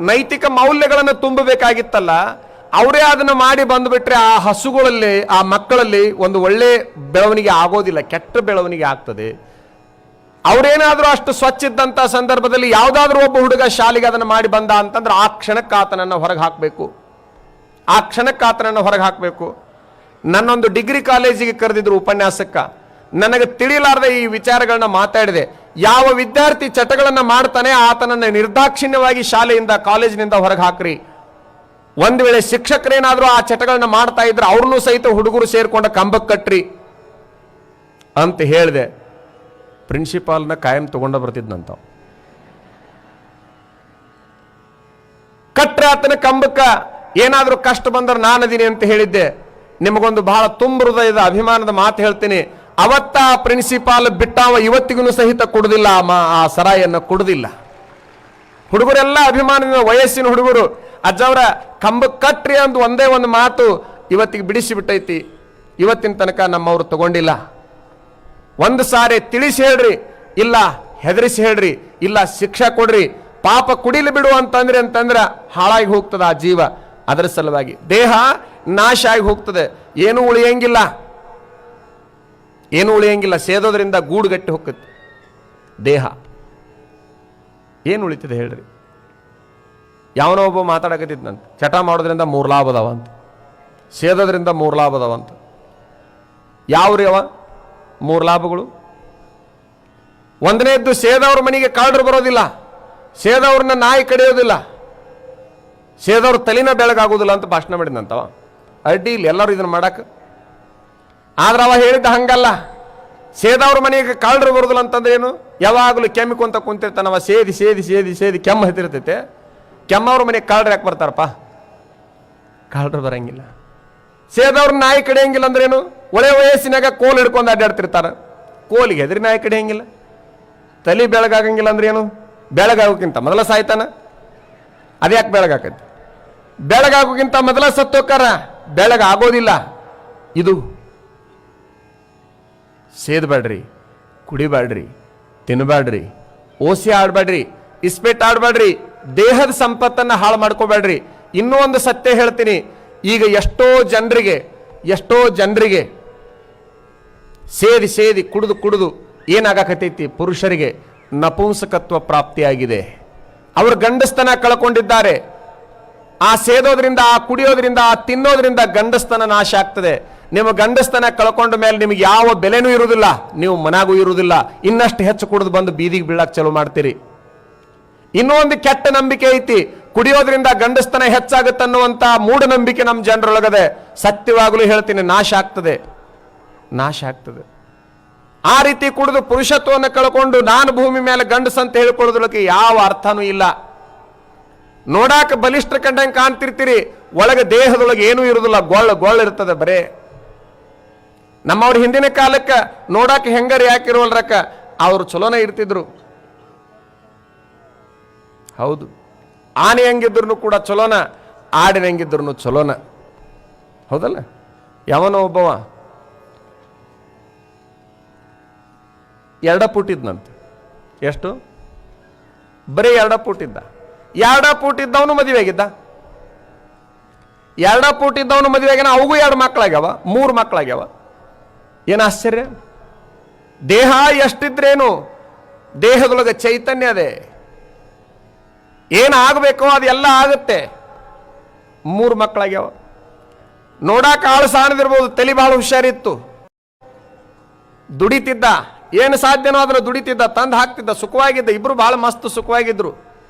ನೈತಿಕ ಮೌಲ್ಯಗಳನ್ನು ತುಂಬಬೇಕಾಗಿತ್ತಲ್ಲ ಅವರೇ ಅದನ್ನು ಮಾಡಿ ಬಂದುಬಿಟ್ರೆ ಆ ಹಸುಗಳಲ್ಲಿ, ಆ ಮಕ್ಕಳಲ್ಲಿ ಒಂದು ಒಳ್ಳೆ ಬೆಳವಣಿಗೆ ಆಗೋದಿಲ್ಲ, ಕೆಟ್ಟ ಬೆಳವಣಿಗೆ ಆಗ್ತದೆ. ಅವರೇನಾದ್ರೂ ಅಷ್ಟು ಸ್ವಚ್ಛ ಇದ್ದಂಥ ಸಂದರ್ಭದಲ್ಲಿ ಯಾವುದಾದ್ರೂ ಒಬ್ಬ ಹುಡುಗ ಶಾಲೆಗೆ ಅದನ್ನು ಮಾಡಿ ಬಂದ ಅಂತಂದ್ರೆ ಆ ಕ್ಷಣಕ್ಕೆ ಆತನನ್ನು ಹೊರಗೆ ಹಾಕಬೇಕು, ಆ ಕ್ಷಣಕ್ಕೆ ಆತನನ್ನು ಹೊರಗೆ ಹಾಕಬೇಕು. ನನ್ನೊಂದು ಡಿಗ್ರಿ ಕಾಲೇಜಿಗೆ ಕರೆದಿದ್ರು ಉಪನ್ಯಾಸಕ್ಕ. ನನಗೆ ತಿಳಿಲಾರ್ದ ಈ ವಿಚಾರಗಳನ್ನ ಮಾತಾಡಿದೆ. ಯಾವ ವಿದ್ಯಾರ್ಥಿ ಚಟಗಳನ್ನು ಮಾಡ್ತಾನೆ ಆತನನ್ನು ನಿರ್ದಾಕ್ಷಿಣ್ಯವಾಗಿ ಶಾಲೆಯಿಂದ, ಕಾಲೇಜಿನಿಂದ ಹೊರಗೆ ಹಾಕ್ರಿ. ಒಂದು ವೇಳೆ ಶಿಕ್ಷಕರೇನಾದ್ರೂ ಆ ಚಟಗಳನ್ನ ಮಾಡ್ತಾ ಇದ್ರೆ ಅವ್ರನ್ನೂ ಸಹಿತ ಹುಡುಗರು ಸೇರ್ಕೊಂಡ ಕಂಬಕ್ಕೆ ಕಟ್ರಿ ಅಂತ ಹೇಳಿದೆ. ಪ್ರಿನ್ಸಿಪಾಲ್ನ ಕಾಯಂ ತಗೊಂಡ ಬರ್ತಿದ್ನಂತ. ಕಟ್ರೆ ಆತನ ಕಂಬಕ್ಕ, ಏನಾದ್ರೂ ಕಷ್ಟ ಬಂದ್ರೆ ನಾನದೀನಿ ಅಂತ ಹೇಳಿದ್ದೆ. ನಿಮಗೊಂದು ಬಹಳ ತುಂಬ ಹೃದಯದ ಅಭಿಮಾನದ ಮಾತು ಹೇಳ್ತೀನಿ. ಅವತ್ತ ಪ್ರಿನ್ಸಿಪಾಲ್ ಬಿಟ್ಟಾವ, ಇವತ್ತಿಗೂ ಸಹಿತ ಕೊಡುದಿಲ್ಲ, ಆ ಸರಾಯನ್ನು ಕೊಡುದಿಲ್ಲ. ಹುಡುಗರೆಲ್ಲ ಅಭಿಮಾನದ ವಯಸ್ಸಿನ ಹುಡುಗರು, ಅಜ್ಜವರ ಕಂಬ ಕಟ್ರಿ ಅಂದು ಒಂದೇ ಒಂದು ಮಾತು ಇವತ್ತಿಗೆ ಬಿಡಿಸಿ ಬಿಟ್ಟೈತಿ. ಇವತ್ತಿನ ತನಕ ನಮ್ಮವರು ತಗೊಂಡಿಲ್ಲ. ಒಂದು ಸಾರಿ ತಿಳಿಸಿ ಹೇಳ್ರಿ, ಇಲ್ಲ ಹೆದರಿಸಿ ಹೇಳ್ರಿ, ಇಲ್ಲ ಶಿಕ್ಷೆ ಕೊಡ್ರಿ. ಪಾಪ ಕುಡಿಲಿ ಬಿಡು ಅಂತಂದ್ರೆ ಹಾಳಾಗಿ ಹೋಗ್ತದ ಆ ಜೀವ. ಅದರ ಸಲುವಾಗಿ ದೇಹ ನಾಶ ಆಗಿ ಹೋಗ್ತದೆ, ಏನೂ ಉಳಿಯಂಗಿಲ್ಲ, ಏನೂ ಉಳಿಯಂಗಿಲ್ಲ. ಸೇದೋದ್ರಿಂದ ಗೂಡುಗಟ್ಟಿ ಹೋಗ್ತದೆ ದೇಹ. ಏನು ಉಳಿತದೆ ಹೇಳ್ರಿ? ಯಾವನೋ ಒಬ್ಬ ಮಾತಾಡಕತ್ತಿದ್ನಂತ, ಚಟ ಮಾಡೋದ್ರಿಂದ 3 ಲಾಭ ಅದಾವಂತ, ಸೇದೋದ್ರಿಂದ 3 ಲಾಭ ಅದಾವಂತ. ಯಾವ್ರಿ ಅವ 3 ಲಾಭಗಳು? ಒಂದನೇದ್ದು, ಸೇದವ್ರ ಮನೆಗೆ ಕಳ್ಳರು ಬರೋದಿಲ್ಲ, ಸೇದವ್ರನ್ನ ನಾಯಿ ಕಡಿಯೋದಿಲ್ಲ, ಸೇದವ್ರ ತಲೆನ ಬೆಳಗಾಗೋದಿಲ್ಲ ಅಂತ ಭಾಷಣ ಮಾಡಿದಂತವ. ಅಡ್ಡಿ ಇಲ್ಲ ಎಲ್ಲರೂ ಇದನ್ನ ಮಾಡಕ್ಕೆ. ಆದ್ರೆ ಅವ ಹೇಳಿದ್ದ ಹಂಗಲ್ಲ. ಸೇದವ್ರ ಮನೆಗೆ ಕಳ್ಳರು ಬರೋದಿಲ್ಲ ಅಂತಂದ್ರೆ ಏನು? ಯಾವಾಗಲೂ ಕೆಮ್ಮಿಕೊಂತ ಕುಂತಿರ್ತಾನವ, ಸೇದಿ ಸೇದಿ ಸೇದಿ ಸೇದಿ ಕೆಮ್ಮ ಹತ್ತಿರ್ತೈತೆ. ಕೆಮ್ಮವ್ರ ಮನೆಗೆ ಕಳ್ಳರು ಯಾಕೆ ಬರ್ತಾರಪ್ಪ? ಕಳ್ಳರು ಬರಂಗಿಲ್ಲ. ಸೇದವ್ರ ನಾಯಿ ಕಡಿಯಂಗಿಲ್ಲ ಅಂದ್ರೆ ಏನು? ಒಳ್ಳೆ ವಯಸ್ಸಿನಾಗ ಕೋಲ್ ಹಿಡ್ಕೊಂಡು ಅಡ್ಡಾಡ್ತಿರ್ತಾರ. ಕೋಲಿಗೆ ಹೆದರಿ ನಾಯಿ ಕಡಿಯಂಗಿಲ್ಲ. ತಲೆ ಬೆಳಗಾಗಂಗಿಲ್ಲ ಅಂದ್ರೆ ಏನು? ಬೆಳಗಾಗೋಕ್ಕಿಂತ ಮೊದಲ ಸಾಯ್ತಾನ. ಅದ್ಯಾಕೆ ಬೆಳಗಾಕೈತಿ? ಬೆಳಗಾಗೋಕ್ಕಿಂತ ಮೊದಲ ಸತ್ತೋಕಾರ, ಬೆಳಗಾಗೋದಿಲ್ಲ. ಇದು ಸೇದ್ಬೇಡ್ರಿ, ಕುಡಿಬೇಡ್ರಿ, ತಿನ್ನಬೇಡ್ರಿ, ಓಸಿ ಆಡ್ಬೇಡ್ರಿ, ಇಸ್ಪೆಟ್ ಆಡ್ಬೇಡ್ರಿ, ದೇಹದ ಸಂಪತ್ತನ್ನು ಹಾಳು ಮಾಡ್ಕೋಬೇಡ್ರಿ. ಇನ್ನೂ ಒಂದು ಸತ್ಯ ಹೇಳ್ತೀನಿ. ಈಗ ಎಷ್ಟೋ ಜನರಿಗೆ ಎಷ್ಟೋ ಜನರಿಗೆ ಸೇದಿ ಸೇದಿ ಕುಡಿದು ಕುಡಿದು ಏನಾಗಕತ್ತೈತಿ, ಪುರುಷರಿಗೆ ನಪುಂಸಕತ್ವ ಪ್ರಾಪ್ತಿಯಾಗಿದೆ. ಅವರು ಗಂಡಸ್ತನ ಕಳ್ಕೊಂಡಿದ್ದಾರೆ. ಆ ಸೇದೋದ್ರಿಂದ, ಆ ಕುಡಿಯೋದ್ರಿಂದ, ಆ ತಿನ್ನೋದ್ರಿಂದ ಗಂಡಸ್ತನ ನಾಶ ಆಗ್ತದೆ. ನಿಮ್ಮ ಗಂಡಸ್ತನ ಕಳ್ಕೊಂಡ ಮೇಲೆ ನಿಮಗೆ ಯಾವ ಬೆಲೆನೂ ಇರುವುದಿಲ್ಲ, ನೀವು ಮನಾಗೂ ಇರುವುದಿಲ್ಲ. ಇನ್ನಷ್ಟು ಹೆಚ್ಚು ಕುಡಿದು ಬಂದು ಬೀದಿಗೆ ಬೀಳಕ್ಕೆ ಚಲೋ ಮಾಡ್ತೀರಿ. ಇನ್ನೊಂದು ಕೆಟ್ಟ ನಂಬಿಕೆ ಐತಿ, ಕುಡಿಯೋದ್ರಿಂದ ಗಂಡಸ್ತನ ಹೆಚ್ಚಾಗುತ್ತನ್ನುವಂತ ಮೂಢನಂಬಿಕೆ ನಮ್ಮ ಜನರೊಳಗದೆ. ಸತ್ಯವಾಗಲೂ ಹೇಳ್ತೀನಿ, ನಾಶ ಆಗ್ತದೆ, ನಾಶ ಆಗ್ತದೆ. ಆ ರೀತಿ ಕುಡಿದು ಪುರುಷತ್ವವನ್ನು ಕಳ್ಕೊಂಡು ನಾನು ಭೂಮಿ ಮೇಲೆ ಗಂಡಸಂತ ಹೇಳ್ಕೊಳ್ಳೋದಕ್ಕೆ ಯಾವ ಅರ್ಥನೂ ಇಲ್ಲ. ನೋಡಾಕ ಬಲಿಷ್ಠ ಕಂಡಂಗೆ ಕಾಣ್ತಿರ್ತೀರಿ, ಒಳಗೆ ದೇಹದೊಳಗೆ ಏನೂ ಇರುವುದಿಲ್ಲ, ಗೊಳ್ಳ ಇರ್ತದೆ ಬರೇ. ನಮ್ಮವ್ರ ಹಿಂದಿನ ಕಾಲಕ್ಕೆ ನೋಡಾಕ ಹೆಂಗಾರ ಯಾಕಿರುವಲ್ರಕ್ಕ, ಅವರು ಚಲೋನ ಇರ್ತಿದ್ರು. ಹೌದು, ಆನೆ ಹೆಂಗಿದ್ರು ಕೂಡ ಚಲೋನ, ಆಡಿನ ಹೆಂಗಿದ್ರು ಚಲೋನ. ಹೌದಲ್ಲ? ಯಾವನೋ ಒಬ್ಬವ 2 ಫೂಟ್ ಇದ್ನಂತೆ. ಎಷ್ಟು? ಬರೀ 2 ಫೂಟ್ ಇದ್ದ. 2 ಫೂಟ್ ಇದ್ದವನು ಮದುವೆ ಆಗಿದ್ದ. 2 ಫೂಟ್ ಇದ್ದವನು ಮದುವೆ ಆಗ್ಯಾನ. ಅವಗೂ 2 ಮಕ್ಕಳಾಗ್ಯಾವ, 3 ಮಕ್ಕಳಾಗ್ಯಾವ. ಏನು ಆಶ್ಚರ್ಯ! ದೇಹ ಎಷ್ಟಿದ್ರೇನು, ದೇಹದೊಳಗೆ ಚೈತನ್ಯ ಅದೇ. ಏನಾಗಬೇಕೋ ಅದೆಲ್ಲ ಆಗುತ್ತೆ. 3 ಮಕ್ಕಳಾಗ್ಯಾವ. ನೋಡಾಕ ಆಳು ಸಾಣದಿರ್ಬೋದು, ತಲೆ ಬಹಳ ಹುಷಾರಿತ್ತು, ದುಡಿತಿದ್ದ, ಏನು ಸಾಧ್ಯನೋ ಅದನ್ನು ದುಡಿತಿದ್ದ, ತಂದು ಹಾಕ್ತಿದ್ದ, ಸುಖವಾಗಿದ್ದ. ಇಬ್ರು ಬಹಳ ಮಸ್ತ್ ಸುಖವಾಗಿದ್ರು.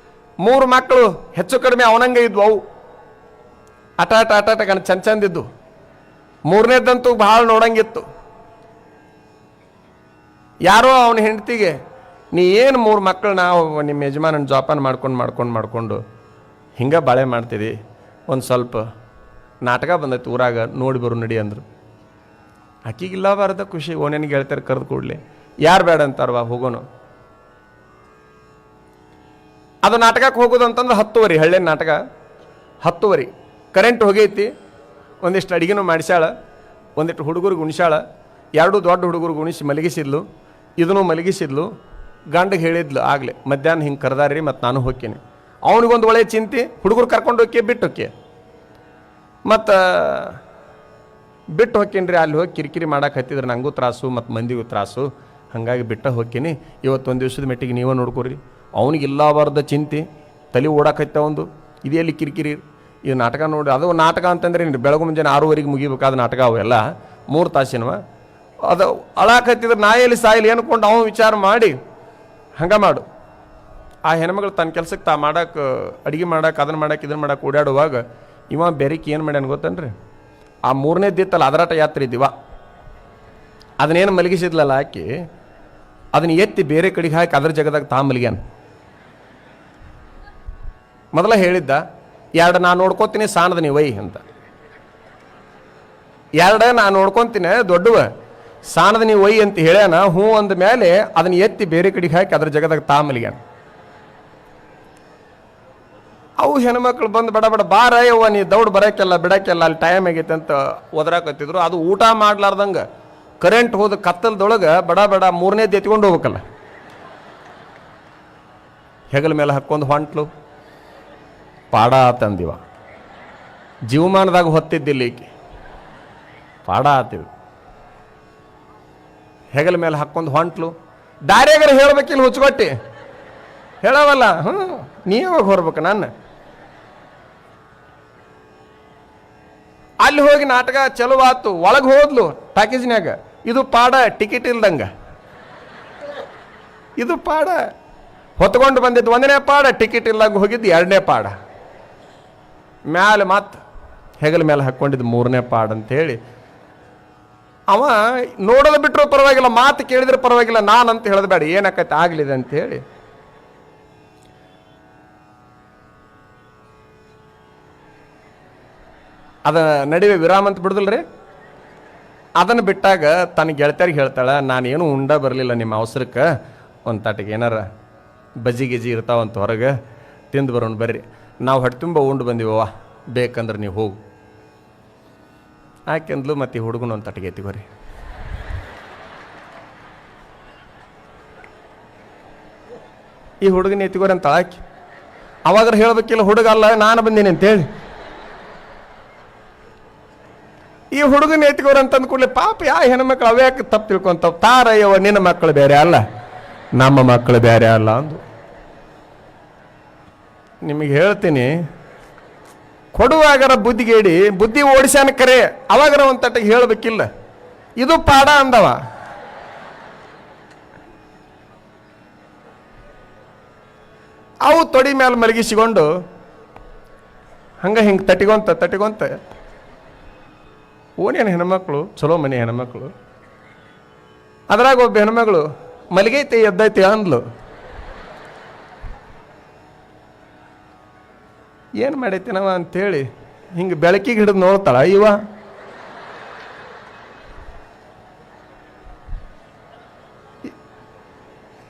3 ಮಕ್ಕಳು ಹೆಚ್ಚು ಕಡಿಮೆ ಅವನಂಗೆ ಇದ್ವು. ಅವು ಆಟ ಕಣ್ ಚಂದಿದ್ದು. 3ನೇದಂತೂ ಬಹಳ ನೋಡಂಗಿತ್ತು. ಯಾರೋ ಅವನ ಹೆಂಡತಿಗೆ, ನೀ ಏನು 3 ಮಕ್ಕಳನ್ನ ನಿಮ್ಮ ಯಜಮಾನನ ಜೋಪಾನ ಮಾಡ್ಕೊಂಡು ಹಿಂಗೆ ಬಾಳೆ ಮಾಡ್ತಿದ್ದಿ, ಒಂದು ಸ್ವಲ್ಪ ನಾಟಕ ಬಂದೈತಿ ಊರಾಗ, ನೋಡಿ ಬರು ನಡಿ ಅಂದರು. ಆಕಿಗಿಲ್ಲಬಾರ್ದ ಖುಷಿ, ಓನೇನಿಗೆ ಹೇಳ್ತಾರೆ ಕರೆದು ಕೂಡಲೇ. ಯಾರು ಬೇಡ ಅಂತಾರವಾ, ಹೋಗೋನು. ಅದು ನಾಟಕಕ್ಕೆ ಹೋಗೋದು ಅಂತಂದ್ರೆ 10ವರೆ, ಹಳ್ಳಿನ ನಾಟಕ 10ವರೆ. ಕರೆಂಟ್ ಹೋಗೈತಿ, ಒಂದಿಷ್ಟು ಅಡಿಗೆನೂ ಮಾಡಿಸ್ಯಾಳ, ಒಂದಿಷ್ಟು ಹುಡುಗರಿಗೆ ಉಣಿಸ್ಯಾಳ. 2 ದೊಡ್ಡ ಹುಡುಗರಿಗೆ ಉಣಿಸಿ ಮಲಗಿಸಿದ್ಲು, ಇದನ್ನು ಮಲಗಿಸಿದ್ಲು. ಗಂಡಿಗೆ ಹೇಳಿದ್ಲು ಆಗಲೇ, ಮಧ್ಯಾಹ್ನ ಹಿಂಗೆ ಕರೆದಾರ್ರಿ, ಮತ್ತು ನಾನು ಹೋಗ್ತೀನಿ. ಅವನಿಗೊಂದು ಒಳ್ಳೆ ಚಿಂತೆ, ಹುಡುಗರು ಕರ್ಕೊಂಡು ಹೋಗಿ ಬಿಟ್ಟು ಹೋಕ್ಕಿ. ಮತ್ತು ಬಿಟ್ಟು ಹೋಗ್ತೀನಿ, ಅಲ್ಲಿ ಹೋಗಿ ಕಿರಿಕಿರಿ ಮಾಡಕ್ಕೆ ಹತ್ತಿದ್ರೆ ನನಗೂ ತ್ರಾಸು ಮತ್ತು ಮಂದಿಗೂ ತ್ರಾಸು, ಹಾಗಾಗಿ ಬಿಟ್ಟು ಹೋಗ್ತೀನಿ. ಇವತ್ತೊಂದು ದಿವಸದ ಮೆಟ್ಟಿಗೆ ನೀವೇ ನೋಡ್ಕೊರಿ. ಅವನಿಗಿಲ್ಲಬಾರ್ದ ಚಿಂತೆ, ತಲೆ ಓಡಾಕೈತೆ ಒಂದು, ಇದೆಯಲ್ಲಿ ಕಿರಿಕಿರಿ. ಈ ನಾಟಕ ನೋಡಿ, ಅದು ನಾಟಕ ಅಂತಂದ್ರೆ ಬೆಳಗ್ಗೆ ಮುಂಜಾನೆ 6ವರೆಗೆ ಮುಗಿಬೇಕಾದ ನಾಟಕ ಅವೆಲ್ಲ, 3 ತಾಸಿನವ. ಅದು ಅಳಾಕತ್ತಿದ್ರೆ ನಾಯಲ್ಲಿ ಸಾಯಿಲಿ ಅನ್ಕೊಂಡು ಅವನು ವಿಚಾರ ಮಾಡಿ ಹಂಗೆ ಮಾಡು. ಆ ಹೆಣ್ಮಗಳು ತನ್ನ ಕೆಲ್ಸಕ್ಕೆ ಮಾಡಕ್ಕೆ, ಅಡುಗೆ ಮಾಡಕ್ಕೆ, ಅದನ್ನು ಮಾಡಕ್ಕೆ, ಇದನ್ನು ಮಾಡಕ್ಕೆ ಓಡಾಡುವಾಗ ಇವ ಬೆರಿಕೆ ಏನು ಮಾಡ್ಯಾನ ಗೊತ್ತನ್ರಿ, ಆ 3ನೇದಿತ್ತಲ್ಲ ಅದರಾಟ ಯಾತ್ರೆ ಇದ್ದೀವ, ಅದನ್ನೇನು ಮಲಗಿಸಿದ್ಲಲ್ಲ ಆಕಿ, ಅದನ್ನ ಎತ್ತಿ ಬೇರೆ ಕಡೆಗೆ ಹಾಕಿ ಅದ್ರ ಜಗದಾಗ ಮಲಗ್ಯಾನ. ಮೊದಲ ಹೇಳಿದ್ದ 2 ನಾನು ನೋಡ್ಕೊತೀನಿ, ಸಾಣದ ನೀವು ವೈ ಅಂತ. 2 ನಾನು ನೋಡ್ಕೊತೀನಿ ದೊಡ್ಡವ, ಸಾಣದ ನೀವು ವೈ ಅಂತ ಹೇಳ್ಯಾನ. ಹ್ಞೂ ಅಂದ ಮೇಲೆ ಅದನ್ನ ಎತ್ತಿ ಬೇರೆ ಕಡೆಗೆ ಹಾಕಿ ಅದ್ರ ಜಗದಾಗ ಮಲಗ್ಯಾನ. ಅವು ಹೆಣ್ಮಕ್ಳು ಬಂದು ಬಡ ಬಾರ ಯವ್ವ ನೀ ದೌಡ್ ಬರೋಕ್ಕೆಲ್ಲ ಬಿಡಕ್ಕೆಲ್ಲ, ಅಲ್ಲಿ ಟೈಮ್ ಆಗೈತೆ ಅಂತ ಒದರಾಕತ್ತಿದ್ರು. ಅದು ಊಟ ಮಾಡ್ಲಾರ್ದಂಗೆ ಕರೆಂಟ್ ಹೋದ ಕತ್ತಲದೊಳಗೆ ಬಡ 3ನೇದು ಎತ್ಕೊಂಡು ಹೋಗ್ಬೇಕಲ್ಲ, ಹೆಗಲ ಮೇಲೆ ಹಾಕ್ಕೊಂಡು ಹೊಂಟ್ಲು. ಪಾಡ ಆತಂದಿವ, ಜೀವಮಾನದಾಗ ಹೊತ್ತಿದ್ದಿಲ್ಲ ಈಕೆ, ಪಾಡ ಆತಿವ್. ಹೆಗಲ ಮೇಲೆ ಹಾಕ್ಕೊಂಡು ಹೊಂಟ್ಲು. ದಾರಿಯಾಗಾರ ಹೇಳ್ಬೇಕಿಲ್ಲ, ಹುಚ್ಕೊಟ್ಟಿ ಹೇಳವಲ್ಲ. ನೀ ಯಾವಾಗ ಹೊರ್ಬೇಕು? ನಾನು ಅಲ್ಲಿ ಹೋಗಿ ನಾಟಕ ಚಲೋ ಆತು. ಒಳಗೆ ಹೋದ್ಲು ಟಾಕೀಸ್ನ್ಯಾಗ. ಇದು ಪಾಡ, ಟಿಕೆಟ್ ಇಲ್ದಂಗ. ಇದು ಪಾಡ ಹೊತ್ಕೊಂಡು ಬಂದಿದ್ದು 1ನೇ ಪಾಡ, ಟಿಕೆಟ್ ಇಲ್ಲಂಗ ಹೋಗಿದ್ದು 2ನೇ ಪಾಡ. ಮ್ಯಾಲೆ ಮತ್ತೆ ಹೆಗಲ ಮೇಲೆ ಹಾಕ್ಕೊಂಡಿದ್ದು 3ನೇ ಪಾಡ ಅಂತೇಳಿ ಅವ ನೋಡೋದು ಬಿಟ್ಟರು ಪರವಾಗಿಲ್ಲ, ಮಾತು ಕೇಳಿದ್ರೆ ಪರವಾಗಿಲ್ಲ, ನಾನಂತ ಹೇಳೋದು ಬೇಡ, ಏನಾಕೈತೆ ಆಗ್ಲಿದೆ ಅಂತೇಳಿ ಅದ ನಡುವೆ ವಿರಾಮ ಅಂತ ಬಿಡುದಿಲ್ರಿ. ಅದನ್ನು ಬಿಟ್ಟಾಗ ತನ್ನ ಗೆಳತಿಯರಿಗೆ ಹೇಳ್ತಾಳೆ, ನಾನೇನು ಉಂಡ ಬರಲಿಲ್ಲ ನಿಮ್ಮ ಅವಸರಕ್ಕೆ, ಒಂದು ತಾಟಿಗೆ ಏನಾರ ಬಜ್ಜಿ ಗಿಜ್ಜಿ ಇರ್ತಾವಂತ ಹೊರಗೆ ತಿಂದು ಬರೋಣ ಬರ್ರಿ, ನಾವು ಹೊಟ್ಟೆ ತುಂಬ ಉಂಡು ಬಂದೀವವ್ವ, ಬೇಕಂದ್ರೆ ನೀವು ಹೋಗು ಆಕೆಂದ್ಲು. ಮತ್ತು ಈ ಹುಡುಗನ ಒಂದು ತಟ್ಟಿಗೆ ಎತ್ತಿಗೋರಿ. ಈ ಹುಡುಗನ ಎತ್ತಿಗೋರಿ ಅಂತ ಆಕೆ. ಅವಾಗ್ರೆ ಹೇಳ್ಬೇಕಿಲ್ಲ, ಹುಡುಗ ಅಲ್ಲ ನಾನು ಬಂದೀನಿ ಅಂತೇಳಿ. ಈ ಹುಡುಗನ ಎತ್ಕೋರು ಅಂತಂದ್ ಕೂಡಲೇ ಪಾಪ ಹೆಣ್ಮಕ್ಳು ಅವ್ಯಾಕೆ ತಪ್ಪು ತಿಳ್ಕೊಂತಾವ, ತಾರಯ್ಯವ ನಿನ್ನ ಮಕ್ಕಳು ಬೇರೆ ಅಲ್ಲ, ನಮ್ಮ ಮಕ್ಕಳು ಬೇರೆ ಅಲ್ಲ ಅಂದು. ನಿಮಗೆ ಹೇಳ್ತೀನಿ, ಕೊಡುವಾಗರ ಬುದ್ಧಿಗೇಡಿ ಬುದ್ಧಿ ಓಡಿಸ್ಯಾನ ಕರೆ, ಅವಾಗರ ಒಂದು ತಟ್ಟಿಗೆ ಹೇಳಬೇಕಿಲ್ಲ, ಇದು ಪಾಡ ಅಂದವ. ಅವು ತೊಡಿ ಮೇಲೆ ಮಲಗಿಸಿಕೊಂಡು ಹಿಂಗೆ ತಟ್ಟಿಗೊಂತ ಓನೇನು ಹೆಣ್ಮಕ್ಳು, ಚಲೋ ಮನೆ ಹೆಣ್ಮಕ್ಳು. ಅದ್ರಾಗ ಒಬ್ಬ ಹೆಣ್ಮಗಳು ಮಲಗೈತಿ ಎದ್ದೈತಿ ಅಂದ್ಲು. ಏನು ಮಾಡೈತಿ ನಾವ ಅಂತೇಳಿ ಹಿಂಗೆ ಬೆಳಕಿಗೆ ಹಿಡಿದು ನೋಡ್ತಾಳ ಇವ.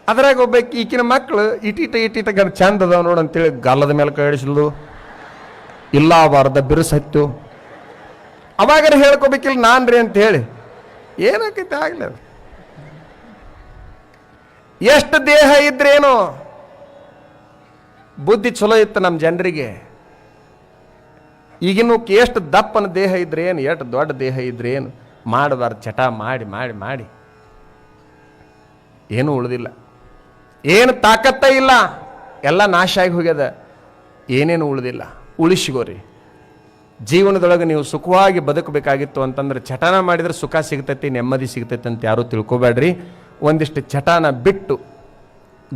ಅದ್ರಾಗ ಒಬ್ಬ ಈಕಿನ ಮಕ್ಕಳು ಇಟೀಟ ಗರ್ ಚಂದ ಅದಾವ ನೋಡು ಅಂತೇಳಿ ಗಲ್ಲದ ಮೇಲೆ ಕೈ ಹಿಡಿಸ್ಲು, ಇಲ್ಲ ಬಾರ್ದ ಬಿರುಸತ್ತು. ಅವಾಗಾರ ಹೇಳ್ಕೊಬೇಕಿಲ್ಲ ನಾನ್ರಿ ಅಂತ ಹೇಳಿ, ಏನಾಕೈತೆ ಆಗ್ಲಿ. ಎಷ್ಟು ದೇಹ ಇದ್ರೇನು, ಬುದ್ಧಿ ಚಲೋ ಇತ್ತು ನಮ್ಮ ಜನರಿಗೆ. ಈಗಿನ ಎಷ್ಟು ದಪ್ಪನ ದೇಹ ಇದ್ರೆ ಏನು, ಎಷ್ಟು ದೊಡ್ಡ ದೇಹ ಇದ್ರೆ ಏನು, ಮಾಡಬಾರ್ದು ಚಟ ಮಾಡಿ ಮಾಡಿ ಮಾಡಿ ಏನೂ ಉಳಿದಿಲ್ಲ, ಏನು ತಾಕತ್ತ ಇಲ್ಲ, ಎಲ್ಲ ನಾಶ ಆಗಿ ಹೋಗ್ಯದ, ಏನೇನು ಉಳಿದಿಲ್ಲ. ಉಳಿಸಿಗೋರಿ. ಜೀವನದೊಳಗೆ ನೀವು ಸುಖವಾಗಿ ಬದುಕಬೇಕಾಗಿತ್ತು ಅಂತಂದ್ರೆ ಚಟನ ಮಾಡಿದ್ರೆ ಸುಖ ಸಿಗ್ತೈತಿ, ನೆಮ್ಮದಿ ಸಿಗ್ತೈತಿ ಅಂತ ಯಾರೂ ತಿಳ್ಕೊಬೇಡ್ರಿ. ಒಂದಿಷ್ಟು ಚಟನ ಬಿಟ್ಟು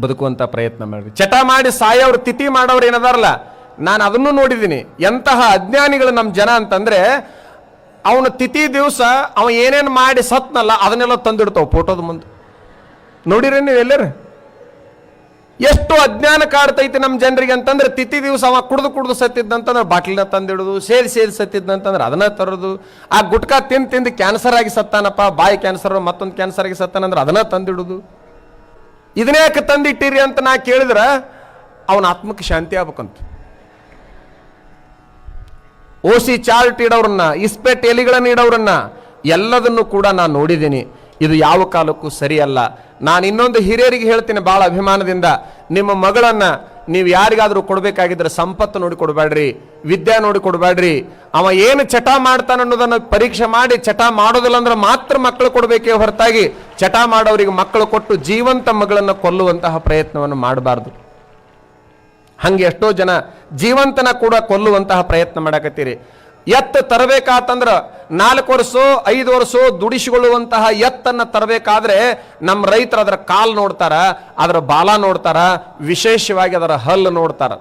ಬದುಕುವಂಥ ಪ್ರಯತ್ನ ಮಾಡ್ರಿ. ಚಟ ಮಾಡಿ ಸಾಯೋರು, ತಿಥಿ ಮಾಡೋರು ಏನದಾರಲ್ಲ, ನಾನು ಅದನ್ನು ನೋಡಿದ್ದೀನಿ. ಎಂತಹ ಅಜ್ಞಾನಿಗಳು ನಮ್ಮ ಜನ ಅಂತಂದ್ರೆ, ಅವನ ತಿಥಿ ದಿವಸ ಅವ ಏನೇನು ಮಾಡಿ ಸತ್ನಲ್ಲ ಅದನ್ನೆಲ್ಲ ತಂದಿಡ್ತಾವ ಫೋಟೋದ ಮುಂದೆ. ನೋಡಿರಿ ನೀವು ಎಲ್ಲರೂ? ಎಷ್ಟು ಅಜ್ಞಾನ ಕಾಡ್ತೈತಿ ನಮ್ಮ ಜನರಿಗೆ ಅಂತಂದ್ರೆ, ತಿಥಿ ದಿವಸ ಅವ ಕುಡ್ದು ಸತ್ತಿದ್ದಂತಂದ್ರೆ ಬಾಟ್ಲಿನ ತಂದಿಡೋದು, ಸೇರಿ ಸತ್ತಿದ್ದಂತಂದ್ರೆ ಅದನ್ನ ತರೋದು. ಆ ಗುಟ್ಕಾ ತಿಂದು ಕ್ಯಾನ್ಸರ್ ಆಗಿ ಸತ್ತಾನಪ್ಪ, ಬಾಯಿ ಕ್ಯಾನ್ಸರ್ ಮತ್ತೊಂದು ಕ್ಯಾನ್ಸರ್ ಆಗಿ ಸತ್ತಾನಂದ್ರೆ ಅದನ್ನ ತಂದಿಡೋದು. ಇದನ್ನೇ ಯಾಕೆ ತಂದಿಟ್ಟಿರಿ ಅಂತ ನಾ ಕೇಳಿದ್ರೆ ಅವನ ಆತ್ಮಕ್ಕೆ ಶಾಂತಿ ಆಗ್ಬೇಕಂತ. ಓಸಿ ಚಾರ್ಟ್ ಇಡೋರನ್ನ, ಇಸ್ಪೆಟ್ ಎಲಿಗಳನ್ನ ಇಡೋರನ್ನ ಎಲ್ಲದನ್ನು ಕೂಡ ನಾನು ನೋಡಿದ್ದೀನಿ. ಇದು ಯಾವ ಕಾಲಕ್ಕೂ ಸರಿಯಲ್ಲ. ನಾನು ಇನ್ನೊಂದು ಹಿರಿಯರಿಗೆ ಹೇಳ್ತೀನಿ ಭಾಳ ಅಭಿಮಾನದಿಂದ, ನಿಮ್ಮ ಮಗಳನ್ನ ನೀವು ಯಾರಿಗಾದ್ರೂ ಕೊಡಬೇಕಾಗಿದ್ರೆ ಸಂಪತ್ತು ನೋಡಿ ಕೊಡಬೇಡ್ರಿ, ವಿದ್ಯೆ ನೋಡಿ ಕೊಡಬೇಡ್ರಿ. ಅವ ಏನು ಚಟ ಮಾಡ್ತಾನ ಅನ್ನೋದನ್ನು ಪರೀಕ್ಷೆ ಮಾಡಿ, ಚಟ ಮಾಡೋದಿಲ್ಲ ಅಂದ್ರೆ ಮಾತ್ರ ಮಕ್ಕಳು ಕೊಡಬೇಕೇ ಹೊರತಾಗಿ ಚಟ ಮಾಡೋರಿಗೆ ಮಕ್ಕಳು ಕೊಟ್ಟು ಜೀವಂತ ಮಗಳನ್ನು ಕೊಲ್ಲುವಂತಹ ಪ್ರಯತ್ನವನ್ನು ಮಾಡಬಾರ್ದು. ಹಂಗೆ ಎಷ್ಟೋ ಜನ ಜೀವಂತನ ಕೂಡ ಕೊಲ್ಲುವಂತಹ ಪ್ರಯತ್ನ ಮಾಡಕತ್ತೀರಿ. ಎತ್ತು ತರಬೇಕಾತಂದ್ರ 4 ವರ್ಷ 5 ವರ್ಷ ದುಡಿಸಿಕೊಳ್ಳುವಂತಹ ಎತ್ತನ್ನ ತರಬೇಕಾದ್ರೆ ನಮ್ಮ ರೈತರು ಅದರ ಕಾಲು ನೋಡ್ತಾರ, ಅದರ ಬಾಲ ನೋಡ್ತಾರ, ವಿಶೇಷವಾಗಿ ಅದರ ಹಲ್ಲು ನೋಡ್ತಾರ.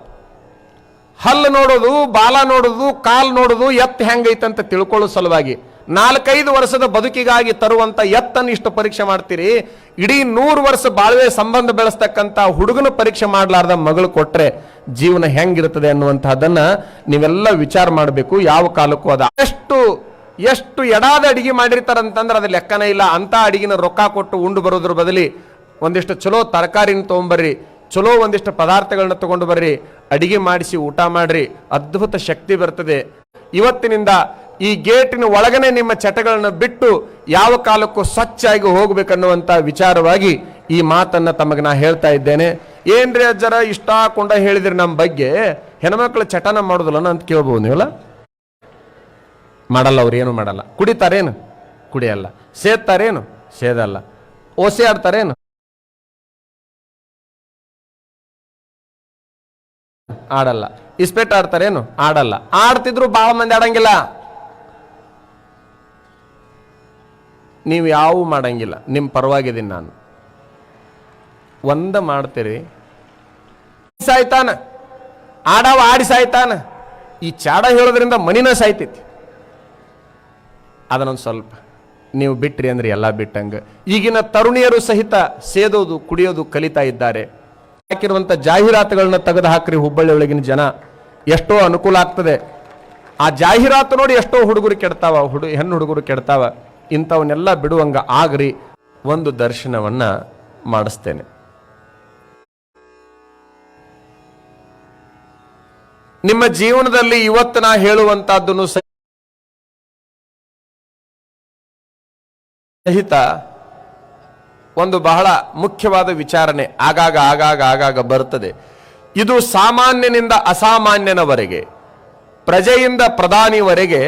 ಹಲ್ಲು ನೋಡೋದು, ಬಾಲ ನೋಡೋದು, ಕಾಲು ನೋಡೋದು, ಎತ್ತು ಹೆಂಗೈತಂತ ತಿಳ್ಕೊಳ್ಳೋ ಸಲುವಾಗಿ 4-5 ವರ್ಷದ ಬದುಕಿಗಾಗಿ ತರುವಂತ ಎತ್ತನ್ನು ಇಷ್ಟು ಪರೀಕ್ಷೆ ಮಾಡ್ತೀರಿ. ಇಡೀ 100 ವರ್ಷ ಬಾಳ್ವೆ ಸಂಬಂಧ ಬೆಳೆಸ್ತಕ್ಕಂಥ ಹುಡುಗನ ಪರೀಕ್ಷೆ ಮಾಡಲಾರ್ದ ಮಗಳು ಕೊಟ್ರೆ ಜೀವನ ಹೆಂಗಿರ್ತದೆ ಅನ್ನುವಂಥದ್ದನ್ನ ನೀವೆಲ್ಲ ವಿಚಾರ ಮಾಡಬೇಕು. ಯಾವ ಕಾಲಕ್ಕೂ ಅದ ಎಷ್ಟು ಎಡಾದ ಅಡಿಗೆ ಮಾಡಿರ್ತಾರಂತಂದ್ರೆ ಅದು ಲೆಕ್ಕನೇ ಇಲ್ಲ. ಅಂತ ಅಡಿಗೆನ ರೊಕ್ಕ ಕೊಟ್ಟು ಉಂಡು ಬರೋದ್ರ ಬದಲಿ ಒಂದಿಷ್ಟು ಚಲೋ ತರಕಾರಿನ ತೊಗೊಂಬರ್ರಿ, ಚಲೋ ಒಂದಿಷ್ಟು ಪದಾರ್ಥಗಳನ್ನ ತಗೊಂಡು ಬರ್ರಿ, ಅಡಿಗೆ ಮಾಡಿಸಿ ಊಟ ಮಾಡ್ರಿ, ಅದ್ಭುತ ಶಕ್ತಿ ಬರ್ತದೆ. ಇವತ್ತಿನಿಂದ ಈ ಗೇಟಿನ ಒಳಗನೆ ನಿಮ್ಮ ಚಟಗಳನ್ನು ಬಿಟ್ಟು ಯಾವ ಕಾಲಕ್ಕೂ ಸ್ವಚ್ಛಾಗಿ ಹೋಗ್ಬೇಕನ್ನುವಂತ ವಿಚಾರವಾಗಿ ಈ ಮಾತನ್ನ ತಮಗೆ ನಾ ಹೇಳ್ತಾ ಇದ್ದೇನೆ. ಏನ್ರಿ ಅಜ್ಜರ ಇಷ್ಟ ಕೊಂಡ ಹೇಳಿದ್ರಿ ನಮ್ಮ ಬಗ್ಗೆ, ಹೆಣ್ಮಕ್ಳು ಚಟನ ಮಾಡೋದಿಲ್ಲ ಅಂತ ಕೇಳ್ಬೋದು ನೀವಲ್ಲ? ಮಾಡಲ್ಲ, ಅವ್ರು ಏನು ಮಾಡಲ್ಲ. ಕುಡಿತಾರೇನು? ಕುಡಿಯಲ್ಲ. ಸೇದ್ತಾರೇನು? ಸೇದಲ್ಲ. ಓಸೆ ಆಡ್ತಾರೇನು? ಆಡಲ್ಲ. ಇಸ್ಪೆಟ್ ಆಡ್ತಾರೇನು? ಆಡಲ್ಲ. ಆಡ್ತಿದ್ರು ಬಹಳ ಮಂದಿ ಆಡಂಗಿಲ್ಲ. ನೀವು ಯಾವ ಮಾಡಂಗಿಲ್ಲ, ನಿಮ್ಮ ಪರವಾಗಿದ್ದೀನಿ ನಾನು. ಒಂದ ಮಾಡ್ತೀರಿ, ಸಾಯ್ತಾನ, ಆಡವ ಆಡಿ ಸಾಯ್ತಾನ. ಈ ಚಾಡ ಹೇಳೋದ್ರಿಂದ ಮನಿನ ಸಾಯ್ತೈತಿ. ಅದನ್ನೊಂದು ಸ್ವಲ್ಪ ನೀವು ಬಿಟ್ರಿ ಅಂದ್ರೆ ಎಲ್ಲ ಬಿಟ್ಟಂಗ. ಈಗಿನ ತರುಣಿಯರು ಸಹಿತ ಸೇದೋದು ಕುಡಿಯೋದು ಕಲಿತಾ ಇದ್ದಾರೆ. ಹಾಕಿರುವಂಥ ಜಾಹೀರಾತುಗಳನ್ನ ತೆಗೆದು ಹಾಕ್ರಿ. ಹುಬ್ಬಳ್ಳಿ ಒಳಗಿನ ಜನ ಎಷ್ಟೋ ಅನುಕೂಲ ಆಗ್ತದೆ. ಆ ಜಾಹೀರಾತು ನೋಡಿ ಎಷ್ಟೋ ಹುಡುಗರು ಕೆಡ್ತಾವ, ಹೆಣ್ಣು ಹುಡುಗರು ಕೆಡ್ತಾವ. ಇಂಥವನ್ನೆಲ್ಲ ಬಿಡುವಂಗ ಆಗ್ರಿ. ಒಂದು ದರ್ಶನವನ್ನ ಮಾಡಿಸ್ತೇನೆ. ನಿಮ್ಮ ಜೀವನದಲ್ಲಿ ಇವತ್ತು ನಾ ಹೇಳುವಂತಹದ್ದನ್ನು ಸಹಿತ ಒಂದು ಬಹಳ ಮುಖ್ಯವಾದ ವಿಚಾರಣೆ ಆಗಾಗ ಬರ್ತದೆ. ಇದು ಸಾಮಾನ್ಯನಿಂದ ಅಸಾಮಾನ್ಯನವರೆಗೆ, ಪ್ರಜೆಯಿಂದ ಪ್ರಧಾನಿವರೆಗೆ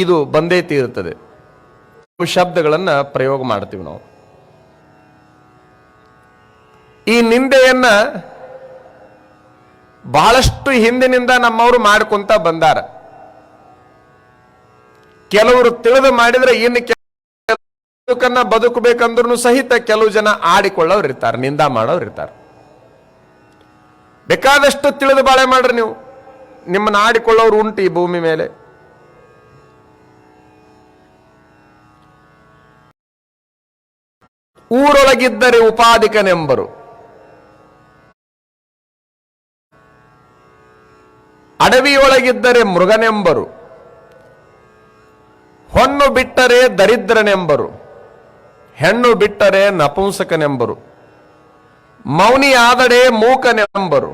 ಇದು ಬಂದೇ ತೀರುತ್ತದೆ. ಶಬ್ದಗಳನ್ನ ಪ್ರಯೋಗ ಮಾಡ್ತೀವಿ ನಾವು. ಈ ನಿಂದೆಯನ್ನ ಬಹಳಷ್ಟು ಹಿಂದಿನಿಂದ ನಮ್ಮವರು ಮಾಡ್ಕೊಂತ ಬಂದಾರ. ಕೆಲವರು ತಿಳಿದು ಮಾಡಿದ್ರೆ ಇನ್ನು ಬದುಕನ್ನ ಬದುಕಬೇಕಂದ್ರೂ ಸಹಿತ ಕೆಲವು ಜನ ಆಡಿಕೊಳ್ಳೋರು ಇರ್ತಾರೆ, ನಿಂದ ಮಾಡೋರು ಇರ್ತಾರೆ. ಬೇಕಾದಷ್ಟು ತಿಳಿದು ಬಾಳೆ ಮಾಡ್ರಿ ನೀವು, ನಿಮ್ಮನ್ನ ಆಡಿಕೊಳ್ಳೋರು ಉಂಟು ಈ ಭೂಮಿ ಮೇಲೆ. ಊರೊಳಗಿದ್ದರೆ ಉಪಾಧಿಕನೆಂಬರು, ಅಡವಿಯೊಳಗಿದ್ದರೆ ಮೃಗನೆಂಬರು, ಹೊನ್ನು ಬಿಟ್ಟರೆ ದರಿದ್ರನೆಂಬರು, ಹೆಣ್ಣು ಬಿಟ್ಟರೆ ನಪುಂಸಕನೆಂಬರು, ಮೌನಿಯಾದಡೆ ಮೂಕನೆಂಬರು,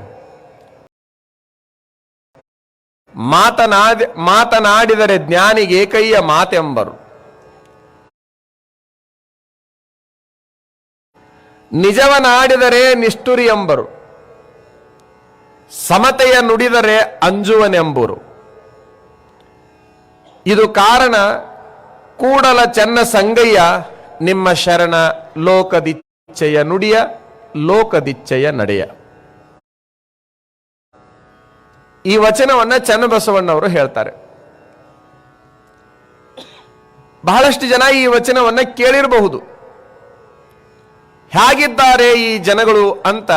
ಮಾತನಾಡಿದರೆ ಜ್ಞಾನಿಗೇಕಯ್ಯ ಮಾತೆಂಬರು, ನಿಜವನಾಡಿದರೆ ನಿಷ್ಠುರಿ ಎಂಬರು, ಸಮತೆಯ ನುಡಿದರೆ ಅಂಜುವನೆಂಬರು. ಇದು ಕಾರಣ ಕೂಡಲ ಚೆನ್ನ ಸಂಗಯ್ಯ ನಿಮ್ಮ ಶರಣ, ಲೋಕದಿಚ್ಛೆಯ ನುಡಿಯ ಲೋಕದಿಚ್ಛೆಯ ನಡೆಯ. ಈ ವಚನವನ್ನ ಚನ್ನಬಸವಣ್ಣವರು ಹೇಳ್ತಾರೆ. ಬಹಳಷ್ಟು ಜನ ಈ ವಚನವನ್ನ ಕೇಳಿರಬಹುದು. ಹೇಗಿದ್ದಾರೆ ಈ ಜನಗಳು ಅಂತ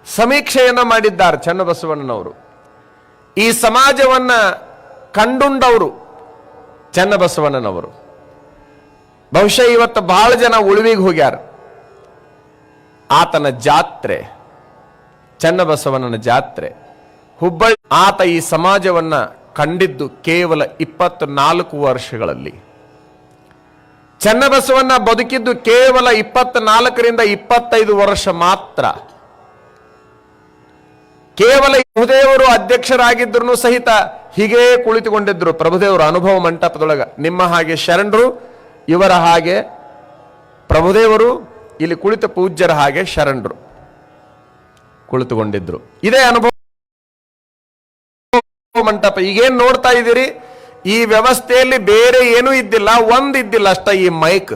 ಸಮೀಕ್ಷೆಯನ್ನ ಮಾಡಿದ್ದಾರೆ ಚನ್ನಬಸವಣ್ಣನವರು. ಈ ಸಮಾಜವನ್ನ ಕಂಡುಂಡವರು ಚನ್ನಬಸವಣ್ಣನವರು. ಬಹುಶಃ ಇವತ್ತು ಬಹಳ ಜನ ಉಳುವಿಗೆ ಹೋಗ್ಯಾರ. ಆತನ ಜಾತ್ರೆ, ಚನ್ನಬಸವಣ್ಣನ ಜಾತ್ರೆ ಹುಬ್ಬಳ್ಳಿ. ಆತ ಈ ಸಮಾಜವನ್ನ ಕಂಡಿದ್ದು ಕೇವಲ 24 ವರ್ಷಗಳಲ್ಲಿ. ಚನ್ನಬಸವಣ್ಣ ಬದುಕಿದ್ದು ಕೇವಲ 24ರಿಂದ 25 ವರ್ಷ ಮಾತ್ರ. ಕೇವಲ ಪ್ರಭುದೇವರು ಅಧ್ಯಕ್ಷರಾಗಿದ್ರು ಸಹಿತ ಹೀಗೇ ಕುಳಿತುಕೊಂಡಿದ್ರು. ಪ್ರಭುದೇವರು ಅನುಭವ ಮಂಟಪದೊಳಗ ನಿಮ್ಮ ಹಾಗೆ ಶರಣರು, ಇವರ ಹಾಗೆ ಪ್ರಭುದೇವರು, ಇಲ್ಲಿ ಕುಳಿತ ಪೂಜ್ಯರ ಹಾಗೆ ಶರಣರು ಕುಳಿತುಕೊಂಡಿದ್ರು. ಇದೇ ಅನುಭವ ಮಂಟಪ. ಈಗೇನ್ ನೋಡ್ತಾ ಇದ್ದೀರಿ, ಈ ವ್ಯವಸ್ಥೆಯಲ್ಲಿ ಬೇರೆ ಏನೂ ಇದ್ದಿಲ್ಲ, ಒಂದಿದ್ದಿಲ್ಲ ಅಷ್ಟ, ಈ ಮೈಕ್.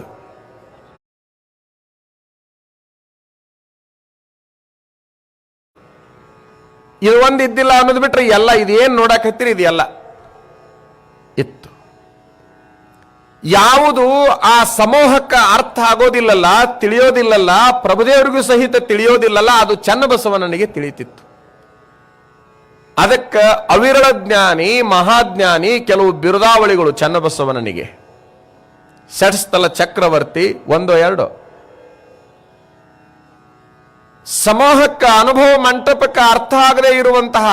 ಇದು ಒಂದಿದ್ದಿಲ್ಲ ಅನ್ನೋದು ಬಿಟ್ರೆ ಎಲ್ಲ ಇದೇನ್ ನೋಡಕತ್ತೀರಿ ಇದೆಲ್ಲ ಇತ್ತು. ಯಾವುದು ಆ ಸಮೂಹಕ್ಕೆ ಅರ್ಥ ಆಗೋದಿಲ್ಲಲ್ಲ, ತಿಳಿಯೋದಿಲ್ಲಲ್ಲ, ಪ್ರಭುದೇವರಿಗೂ ಸಹಿತ ತಿಳಿಯೋದಿಲ್ಲಲ್ಲ, ಅದು ಚನ್ನಬಸವಣ್ಣನಿಗೆ ತಿಳಿತಿತ್ತು. ಅದಕ್ಕೆ ಅವಿರಳ ಜ್ಞಾನಿ, ಮಹಾಜ್ಞಾನಿ, ಕೆಲವು ಬಿರುದಾವಳಿಗಳು ಚನ್ನಬಸವಣ್ಣನಿಗೆ. ಷಟ್ಸ್ಥಲ ಚಕ್ರವರ್ತಿ, 1 2. ಸಮೂಹಕ್ಕೆ, ಅನುಭವ ಮಂಟಪಕ್ಕೆ ಅರ್ಥ ಆಗದೆ ಇರುವಂತಹ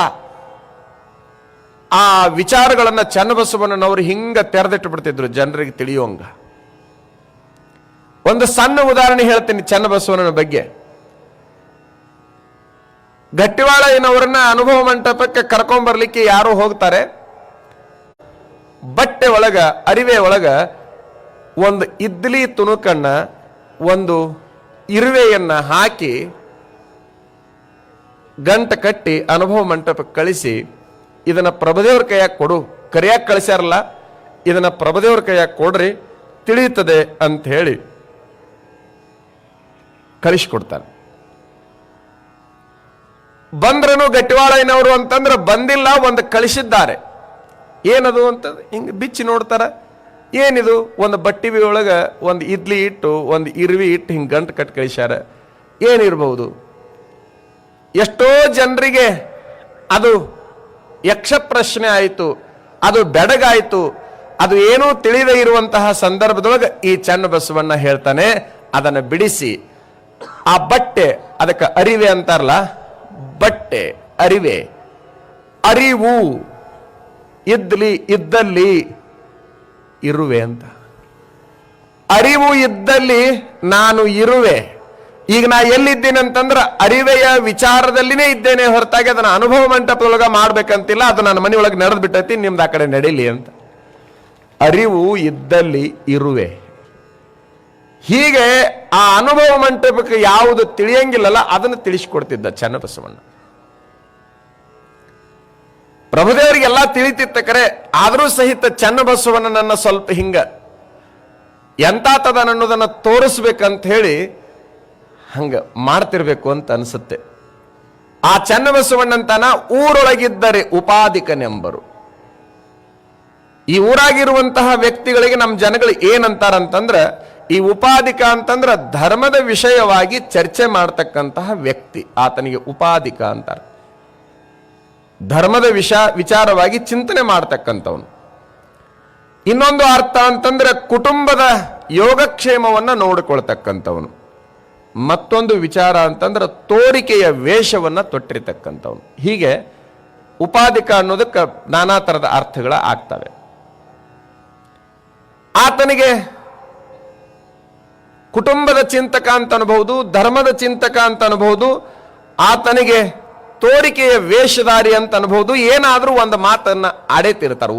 ಆ ವಿಚಾರಗಳನ್ನ ಚನ್ನಬಸವಣ್ಣನವರು ಹಿಂಗ ತೆರೆದಿಟ್ಟು ಬಿಡ್ತಿದ್ರು ಜನರಿಗೆ ತಿಳಿಯೋಂಗ. ಒಂದು ಸಣ್ಣ ಉದಾಹರಣೆ ಹೇಳ್ತೀನಿ ಚನ್ನಬಸವಣ್ಣನ ಬಗ್ಗೆ. ಗಟ್ಟಿವಾಳಯ್ಯನವರನ್ನ ಅನುಭವ ಮಂಟಪಕ್ಕೆ ಕರ್ಕೊಂಡ್ಬರ್ಲಿಕ್ಕೆ ಯಾರೋ ಹೋಗ್ತಾರೆ. ಬಟ್ಟೆ ಒಳಗ, ಅರಿವೆ ಒಳಗ ಒಂದು ಇದ್ಲಿ ತುಣುಕನ್ನ, ಒಂದು ಇರುವೆಯನ್ನ ಹಾಕಿ ಗಂಟ ಕಟ್ಟಿ ಅನುಭವ ಮಂಟಪಕ್ಕೆ ಕಳಿಸಿ, ಇದನ್ನ ಪ್ರಭುದೇವ್ರ ಕೈಯಾಗ ಕೊಡು, ಕರಿಯಾಗಿ ಕಳಿಸ್ಯಾರಲ್ಲ, ಇದನ್ನ ಪ್ರಭುದೇವ್ರ ಕೈಯಾಗ ಕೊಡ್ರಿ, ತಿಳಿಯುತ್ತದೆ ಅಂತ ಹೇಳಿ ಕಳಿಸ್ಕೊಡ್ತಾನೆ. ಬಂದ್ರನು ಗಟ್ಟಿವಾಳಯ್ಯನವರು ಅಂತಂದ್ರೆ ಬಂದಿಲ್ಲ, ಒಂದು ಕಳಿಸಿದ್ದಾರೆ. ಏನದು ಅಂತ ಹಿಂಗೆ ಬಿಚ್ಚಿ ನೋಡ್ತಾರ. ಏನಿದು? ಒಂದು ಬಟ್ಟಿವಿ ಒಳಗ ಒಂದು ಇಡ್ಲಿ ಇಟ್ಟು, ಒಂದು ಇರುವಿ ಇಟ್ಟು ಹಿಂಗೆ ಗಂಟು ಕಟ್ಟಿ ಕಳಿಸ್ಯಾರ. ಏನಿರ್ಬಹುದು? ಎಷ್ಟೋ ಜನರಿಗೆ ಅದು ಯಕ್ಷ ಪ್ರಶ್ನೆ ಆಯಿತು, ಅದು ಬೆಡಗಾಯಿತು. ಅದು ಏನೂ ತಿಳಿದೇ ಇರುವಂತಹ ಸಂದರ್ಭದೊಳಗೆ ಈ ಚನ್ನಬಸವಣ್ಣ ಹೇಳ್ತಾನೆ, ಅದನ್ನು ಬಿಡಿಸಿ ಆ ಬಟ್ಟೆ, ಅದಕ್ಕೆ ಅರಿವೆ ಅಂತಾರಲ್ಲ, ಬಟ್ಟೆ, ಅರಿವೆ, ಅರಿವು, ಇದ್ದಲ್ಲಿ ಇರುವೆ ಅಂತ. ಅರಿವು ಇದ್ದಲ್ಲಿ ನಾನು ಇರುವೆ. ಈಗ ನಾ ಎಲ್ಲಿದ್ದೀನಿ ಅಂತಂದ್ರೆ ಅರಿವೆಯ ವಿಚಾರದಲ್ಲಿನೇ ಇದ್ದೇನೆ ಹೊರತಾಗಿ ಅದನ್ನ ಅನುಭವ ಮಂಟಪದೊಳಗ ಮಾಡ್ಬೇಕಂತಿಲ್ಲ. ಅದು ನನ್ನ ಮನೆಯೊಳಗೆ ನಡೆದು ಬಿಟ್ಟೈತಿ, ನಿಮ್ದು ಆ ಕಡೆ ನಡೀಲಿ ಅಂತ. ಅರಿವು ಇದ್ದಲ್ಲಿ ಇರುವೆ. ಹೀಗೆ ಆ ಅನುಭವ ಮಂಟಪಕ್ಕೆ ಯಾವುದು ತಿಳಿಯಂಗಿಲ್ಲಲ್ಲ ಅದನ್ನು ತಿಳಿಸಿಕೊಡ್ತಿದ್ದ ಚನ್ನಬಸವಣ್ಣ. ಪ್ರಭುದೇವರಿಗೆಲ್ಲ ತಿಳಿತಿತ್ತ ಕರೆ, ಆದರೂ ಸಹಿತ ಚನ್ನಬಸವಣ್ಣನನ್ನ ಸ್ವಲ್ಪ ಹಿಂಗ ಎಂತಾತದ ಅನ್ನೋದನ್ನ ತೋರಿಸ್ಬೇಕಂತ ಹೇಳಿ ಹಂಗ ಮಾಡ್ತಿರ್ಬೇಕು ಅಂತ ಅನ್ಸುತ್ತೆ. ಆ ಚನ್ನಬಸವಣ್ಣಂತನ ಊರೊಳಗಿದ್ದರೆ ಉಪಾಧಿಕನೆಂಬರು. ಈ ಊರಾಗಿರುವಂತಹ ವ್ಯಕ್ತಿಗಳಿಗೆ ನಮ್ಮ ಜನಗಳು ಏನಂತಾರಂತಂದ್ರ, ಈ ಉಪಾಧಿಕ ಅಂತಂದ್ರ ಧರ್ಮದ ವಿಷಯವಾಗಿ ಚರ್ಚೆ ಮಾಡ್ತಕ್ಕಂತಹ ವ್ಯಕ್ತಿ, ಆತನಿಗೆ ಉಪಾಧಿಕ ಅಂತಾರೆ. ಧರ್ಮದ ವಿಚಾರವಾಗಿ ಚಿಂತನೆ ಮಾಡ್ತಕ್ಕಂಥವನು. ಇನ್ನೊಂದು ಅರ್ಥ ಅಂತಂದ್ರೆ ಕುಟುಂಬದ ಯೋಗಕ್ಷೇಮವನ್ನ ನೋಡಿಕೊಳ್ತಕ್ಕಂಥವನು. ಮತ್ತೊಂದು ವಿಚಾರ ಅಂತಂದ್ರೆ ತೋರಿಕೆಯ ವೇಷವನ್ನ ತೊಟ್ಟಿರ್ತಕ್ಕಂಥವನು. ಹೀಗೆ ಉಪಾಧಿಕ ಅನ್ನೋದಕ್ಕೆ ನಾನಾ ತರದ ಅರ್ಥಗಳ ಆಗ್ತವೆ. ಆತನಿಗೆ ಕುಟುಂಬದ ಚಿಂತಕ ಅಂತ ಅನ್ಬಹುದು, ಧರ್ಮದ ಚಿಂತಕ ಅಂತ ಅನ್ಬಹುದು, ಆತನಿಗೆ ತೋರಿಕೆಯ ವೇಷಧಾರಿ ಅಂತ ಅನ್ಬಹುದು. ಏನಾದ್ರೂ ಒಂದು ಮಾತನ್ನ ಆಡೇತಿರ್ತಾರೆ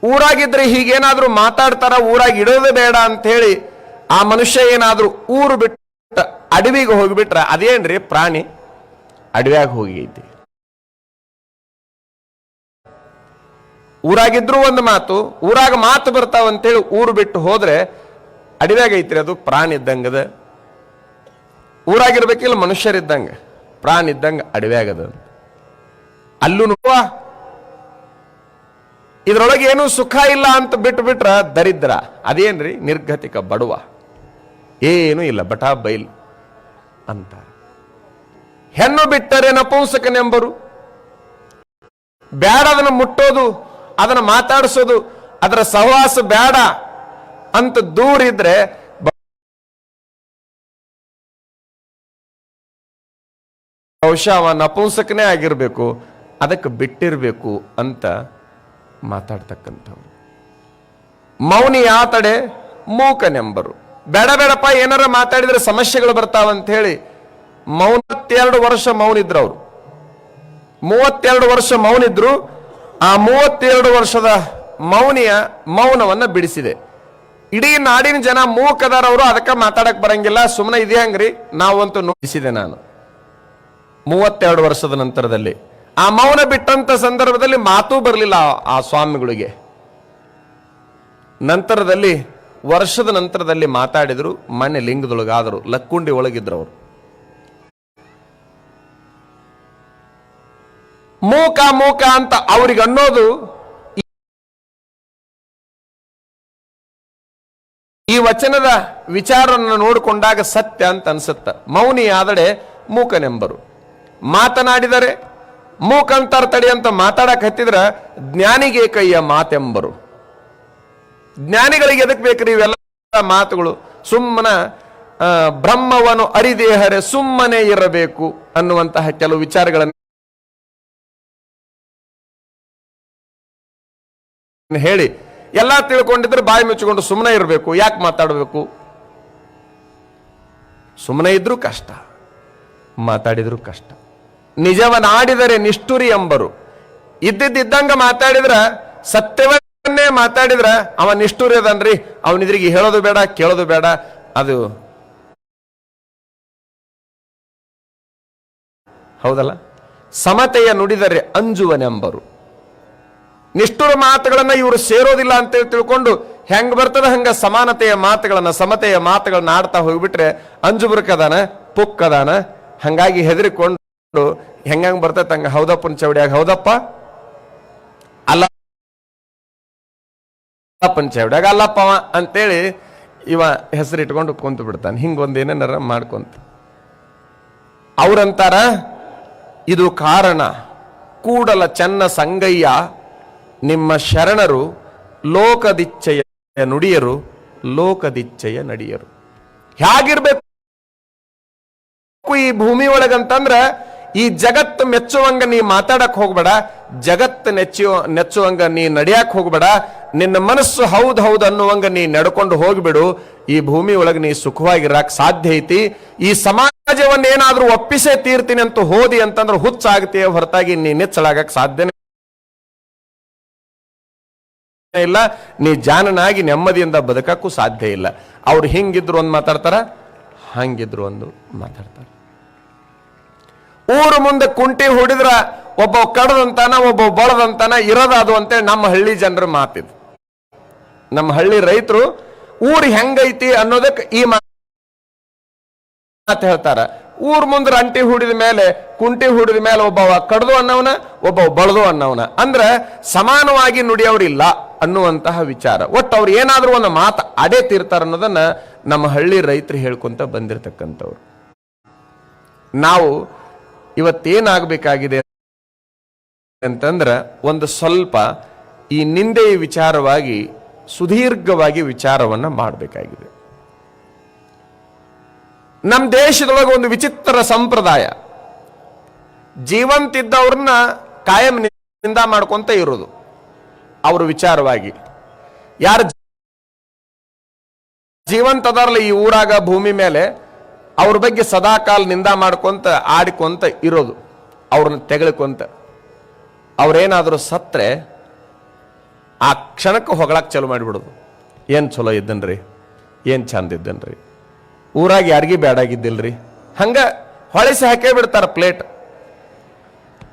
ಊರಾಗಿದ್ರೆ ಹೀಗೇನಾದ್ರೂ ಮಾತಾಡ್ತಾರ, ಊರಾಗಿ ಇಡೋದೇ ಬೇಡ ಅಂತ ಹೇಳಿ ಆ ಮನುಷ್ಯ ಏನಾದ್ರೂ ಊರು ಬಿಟ್ಟ ಅಡವಿಗೆ ಹೋಗಿಬಿಟ್ರ ಅದೇನ್ರಿ ಪ್ರಾಣಿ ಅಡವ್ಯಾಗ ಹೋಗೈತಿ. ಊರಾಗಿದ್ರು ಒಂದು ಮಾತು, ಊರಾಗ ಮಾತು ಬರ್ತಾವಂತೇಳಿ ಊರು ಬಿಟ್ಟು ಹೋದ್ರೆ ಅಡವ್ಯಾಗ ಐತ್ರಿ, ಅದು ಪ್ರಾಣಿ ಇದ್ದಂಗದ. ಊರಾಗಿರ್ಬೇಕಿಲ್ಲ ಮನುಷ್ಯರಿದ್ದಂಗ, ಪ್ರಾಣಿ ಇದ್ದಂಗ ಅಡವ್ಯಾಗದ. ಅಲ್ಲೂ ಇದ್ರೊಳಗೆ ಏನೂ ಸುಖ ಇಲ್ಲ ಅಂತ ಬಿಟ್ಟು ಬಿಟ್ರ ದರಿದ್ರ. ಅದೇನ್ರಿ ನಿರ್ಗತಿಕ ಬಡವ, ಏನೂ ಇಲ್ಲ, ಬಟಾ ಬೈಲ್ ಅಂತ. ಹೆಣ್ಣು ಬಿಟ್ಟರೆ ನಪುಂಸಕನೆಂಬರು. ಬ್ಯಾಡ ಅದನ್ನ ಮುಟ್ಟೋದು, ಅದನ್ನ ಮಾತಾಡಿಸೋದು, ಅದರ ಸಹವಾಸ ಬ್ಯಾಡ ಅಂತ ದೂರ ಇದ್ರೆ ಬಹುಶಃ ಅವ ನಪುಂಸಕನೇ ಆಗಿರ್ಬೇಕು, ಅದಕ್ಕೆ ಬಿಟ್ಟಿರ್ಬೇಕು ಅಂತ ಮಾತಾಡ್ತಕ್ಕಂಥವ್ರು. ಮೌನಿ ಆತಡೆ ಮೂಕನೆಂಬರು. ಬೇಡ ಬೇಡಪ್ಪ ಏನಾರ ಮಾತಾಡಿದ್ರೆ ಸಮಸ್ಯೆಗಳು ಬರ್ತಾವಂತ ಹೇಳಿ 32 ವರ್ಷ ಮೌನಿದ್ರು ಅವರು. 32 ವರ್ಷ ಮೌನಿದ್ರು. ಆ 32 ವರ್ಷದ ಮೌನಿಯ ಮೌನವನ್ನ ಬಿಡಿಸಿದೆ. ಇಡೀ ನಾಡಿನ ಜನ ಮೂಕದಾರವರು, ಅದಕ್ಕೆ ಮಾತಾಡಕ್ ಬರಂಗಿಲ್ಲ, ಸುಮ್ಮನೆ ಇದೆ ಹಂಗ್ರಿ ನಾವಂತೂ ನೋಡಿಸಿದೆ ನಾನು. 32 ವರ್ಷದ ನಂತರದಲ್ಲಿ ಆ ಮೌನ ಬಿಟ್ಟಂತ ಸಂದರ್ಭದಲ್ಲಿ ಮಾತೂ ಬರಲಿಲ್ಲ ಆ ಸ್ವಾಮಿಗಳಿಗೆ. ನಂತರದಲ್ಲಿ ವರ್ಷದ ನಂತರದಲ್ಲಿ ಮಾತಾಡಿದ್ರು. ಮನೆ ಲಿಂಗದೊಳಗಾದರು, ಲಕ್ಕುಂಡಿ ಒಳಗಿದ್ರು ಅವರು. ಮೂಕ ಮೂಕ ಅಂತ ಅವ್ರಿಗೆ ಅನ್ನೋದು ಈ ವಚನದ ವಿಚಾರವನ್ನು ನೋಡಿಕೊಂಡಾಗ ಸತ್ಯ ಅಂತ ಅನ್ಸುತ್ತ. ಮೌನಿ ಆದಡೆ ಮೂಕನೆಂಬರು. ಮಾತನಾಡಿದರೆ ಮೂಕಂತರ ತಡಿ ಅಂತ ಮಾತಾಡಕ್ ಹತ್ತಿದ್ರ ಜ್ಞಾನಿಗೆ ಕೈಯ ಮಾತೆಂಬರು. ಜ್ಞಾನಿಗಳಿಗೆ ಎದಕ್ ಬೇಕ್ರಿ ಇವೆಲ್ಲ ಮಾತುಗಳು? ಸುಮ್ಮನ ಬ್ರಹ್ಮವನ್ನು ಅರಿದೇಹರೆ ಸುಮ್ಮನೆ ಇರಬೇಕು ಅನ್ನುವಂತಹ ಕೆಲವು ವಿಚಾರಗಳನ್ನು ಹೇಳಿ ಎಲ್ಲ ತಿಳ್ಕೊಂಡಿದ್ರೆ ಬಾಯಿ ಮುಚ್ಚಿಕೊಂಡು ಸುಮ್ಮನೆ ಇರಬೇಕು. ಯಾಕೆ ಮಾತಾಡಬೇಕು? ಸುಮ್ಮನೆ ಇದ್ರೂ ಕಷ್ಟ, ಮಾತಾಡಿದ್ರು ಕಷ್ಟ. ನಿಜವನಾಡಿದರೆ ನಿಷ್ಠುರಿ ಎಂಬರು. ಇದ್ದಂಗ ಮಾತಾಡಿದ್ರ, ಸತ್ಯವನ್ನೇ ಮಾತಾಡಿದ್ರ ಅವ ನಿಷ್ಠುರಿ ಅದನ್ರಿ. ಅವನಿದ್ರಿಗೆ ಹೇಳೋದು ಬೇಡ, ಕೇಳೋದು ಬೇಡ. ಅದು ಹೌದಲ್ಲ? ಸಮತೆಯ ನುಡಿದರೆ ಅಂಜುವನೆಂಬರು. ನಿಷ್ಠುರ ಮಾತುಗಳನ್ನ ಇವರು ಸೇರೋದಿಲ್ಲ ಅಂತೇಳಿ ತಿಳ್ಕೊಂಡು ಹೆಂಗ್ ಬರ್ತದ ಹಂಗ ಸಮಾನತೆಯ ಮಾತುಗಳನ್ನ, ಸಮತೆಯ ಮಾತುಗಳನ್ನ ಆಡ್ತಾ ಹೋಗ್ಬಿಟ್ರೆ ಅಂಜುಬುರ್ಕದಾನ, ಪುಕ್ಕದಾನ. ಹಂಗಾಗಿ ಹೆದರಿಕೊಂಡು ಹೆಂಗಂಗ್ ಬರ್ತೈತ ಹಂಗ ಹೌದಪ್ಪನ ಚೌಡಿಯಾಗ ಹೌದಪ್ಪ, ಅಲ್ಲಪ್ಪನ ಚೌಡಿಯಾಗ ಅಲ್ಲಪ್ಪವ ಅಂತೇಳಿ ಇವ ಹೆಸರಿಟ್ಕೊಂಡು ಕುಂತು ಬಿಡ್ತಾನೆ. ಹಿಂಗೊಂದೇನಾರ ಮಾಡ್ಕೊಂತ ಅವ್ರಂತಾರ, ಇದು ಕಾರಣ ಕೂಡಲ ಚೆನ್ನ ಸಂಗಯ್ಯ ನಿಮ್ಮ ಶರಣರು ಲೋಕದಿಚ್ಛೆಯ ನುಡಿಯರು ಲೋಕದಿಚ್ಛೆಯ ನಡಿಯರು. ಹೇಗಿರ್ಬೇಕು ಈ ಭೂಮಿ ಒಳಗಂತಂದ್ರ, ಈ ಜಗತ್ತು ಮೆಚ್ಚುವಂಗ ನೀ ಮಾತಾಡಕ್ ಹೋಗ್ಬೇಡ, ಜಗತ್ತು ನೆಚ್ಚುವಂಗ ನೀ ನಡಿಯಾಕ್ ಹೋಗ್ಬೇಡ. ನಿನ್ನ ಮನಸ್ಸು ಹೌದ್ ಹೌದ್ ಅನ್ನುವಂಗ ನೀ ನಡ್ಕೊಂಡು ಹೋಗ್ಬಿಡು. ಈ ಭೂಮಿ ಒಳಗೆ ನೀ ಸುಖವಾಗಿರಾಕ್ ಸಾಧ್ಯ ಐತಿ. ಈ ಸಮಾಜವನ್ನೇನಾದ್ರೂ ಒಪ್ಪಿಸೇ ತೀರ್ತೀನಿ ಅಂತ ಹೋದಿ ಅಂತಂದ್ರೆ ಹುಚ್ಚಾಗ್ತೀಯ ಹೊರತಾಗಿ ನೀ ನೆಚ್ಚಲಾಗಕ್ ಸಾಧ್ಯನೇ ಇಲ್ಲ. ನೀ ಜಾನನಾಗಿ ನೆಮ್ಮದಿಯಿಂದ ಬದುಕಕ್ಕೂ ಸಾಧ್ಯ ಇಲ್ಲ. ಅವ್ರು ಹಿಂಗಿದ್ರು ಒಂದು ಮಾತಾಡ್ತಾರ, ಹಂಗಿದ್ರು ಒಂದು ಮಾತಾಡ್ತಾರ. ಊರು ಮುಂದೆ ಕುಂಟಿ ಹೊಡಿದ್ರ ಒಬ್ಬ ಕಡದಂತಾನ, ಒಬ್ಬ ಬಳದಂತಾನ, ಇರೋದು ಅದು ಅಂತೇಳಿ ನಮ್ಮ ಹಳ್ಳಿ ಜನರ ಮಾತಿದು. ನಮ್ಮ ಹಳ್ಳಿ ರೈತರು ಊರು ಹೆಂಗೈತಿ ಅನ್ನೋದಕ್ಕೆ ಈ ಮಾತು ಹೇಳ್ತಾರ. ಊರ್ ಮುಂದೆ ರಂಟಿ ಹೂಡಿದ ಮೇಲೆ, ಕುಂಟಿ ಹೂಡಿದ ಮೇಲೆ ಒಬ್ಬವ ಕಡ್ದು ಅನ್ನವನ, ಒಬ್ಬ ಬಳದು ಅನ್ನವನ, ಅಂದ್ರೆ ಸಮಾನವಾಗಿ ನುಡಿಯವ್ರಿಲ್ಲ ಅನ್ನುವಂತಹ ವಿಚಾರ. ಒಟ್ಟು ಅವ್ರು ಏನಾದ್ರೂ ಒಂದು ಮಾತು ಅಡೇ ತೀರ್ತಾರ ಅನ್ನೋದನ್ನ ನಮ್ಮ ಹಳ್ಳಿ ರೈತರು ಹೇಳ್ಕೊಂತ ಬಂದಿರತಕ್ಕಂಥವ್ರು. ನಾವು ಇವತ್ತೇನಾಗಬೇಕಾಗಿದೆ ಅಂತಂದ್ರ ಒಂದು ಸ್ವಲ್ಪ ಈ ನಿಂದೆ ವಿಚಾರವಾಗಿ ಸುದೀರ್ಘವಾಗಿ ವಿಚಾರವನ್ನ ಮಾಡಬೇಕಾಗಿದೆ. ನಮ್ಮ ದೇಶದೊಳಗೆ ಒಂದು ವಿಚಿತ್ರ ಸಂಪ್ರದಾಯ, ಜೀವಂತಿದ್ದವ್ರನ್ನ ಕಾಯಂ ನಿಂದ ಮಾಡ್ಕೊಂತ ಇರೋದು. ಅವ್ರ ವಿಚಾರವಾಗಿ ಯಾರು ಜೀವಂತ ಅದಾರಲ್ಲ ಈ ಊರಾಗ ಭೂಮಿ ಮೇಲೆ, ಅವ್ರ ಬಗ್ಗೆ ಸದಾಕಾಲ ನಿಂದ ಮಾಡ್ಕೊಂತ ಆಡಿಕೊಂತ ಇರೋದು, ಅವ್ರನ್ನ ತೆಗಳಿಕೊಂತ. ಅವ್ರೇನಾದ್ರೂ ಸತ್ರೆ ಆ ಕ್ಷಣಕ್ಕೆ ಹೊಗಳಕ್ಕೆ ಚಲೋ ಮಾಡಿಬಿಡೋದು. ಏನ್ ಚಲೋ ಇದ್ದನ್ರಿ, ಏನ್ ಚಂದ ಇದ್ದನ್ರಿ, ಊರಾಗ ಯಾರಿಗೂ ಬೇಡಾಗಿದ್ದಿಲ್ರಿ, ಹಂಗ ಹೊಳಿಸಿ ಹಾಕೇ ಬಿಡ್ತಾರ ಪ್ಲೇಟ್.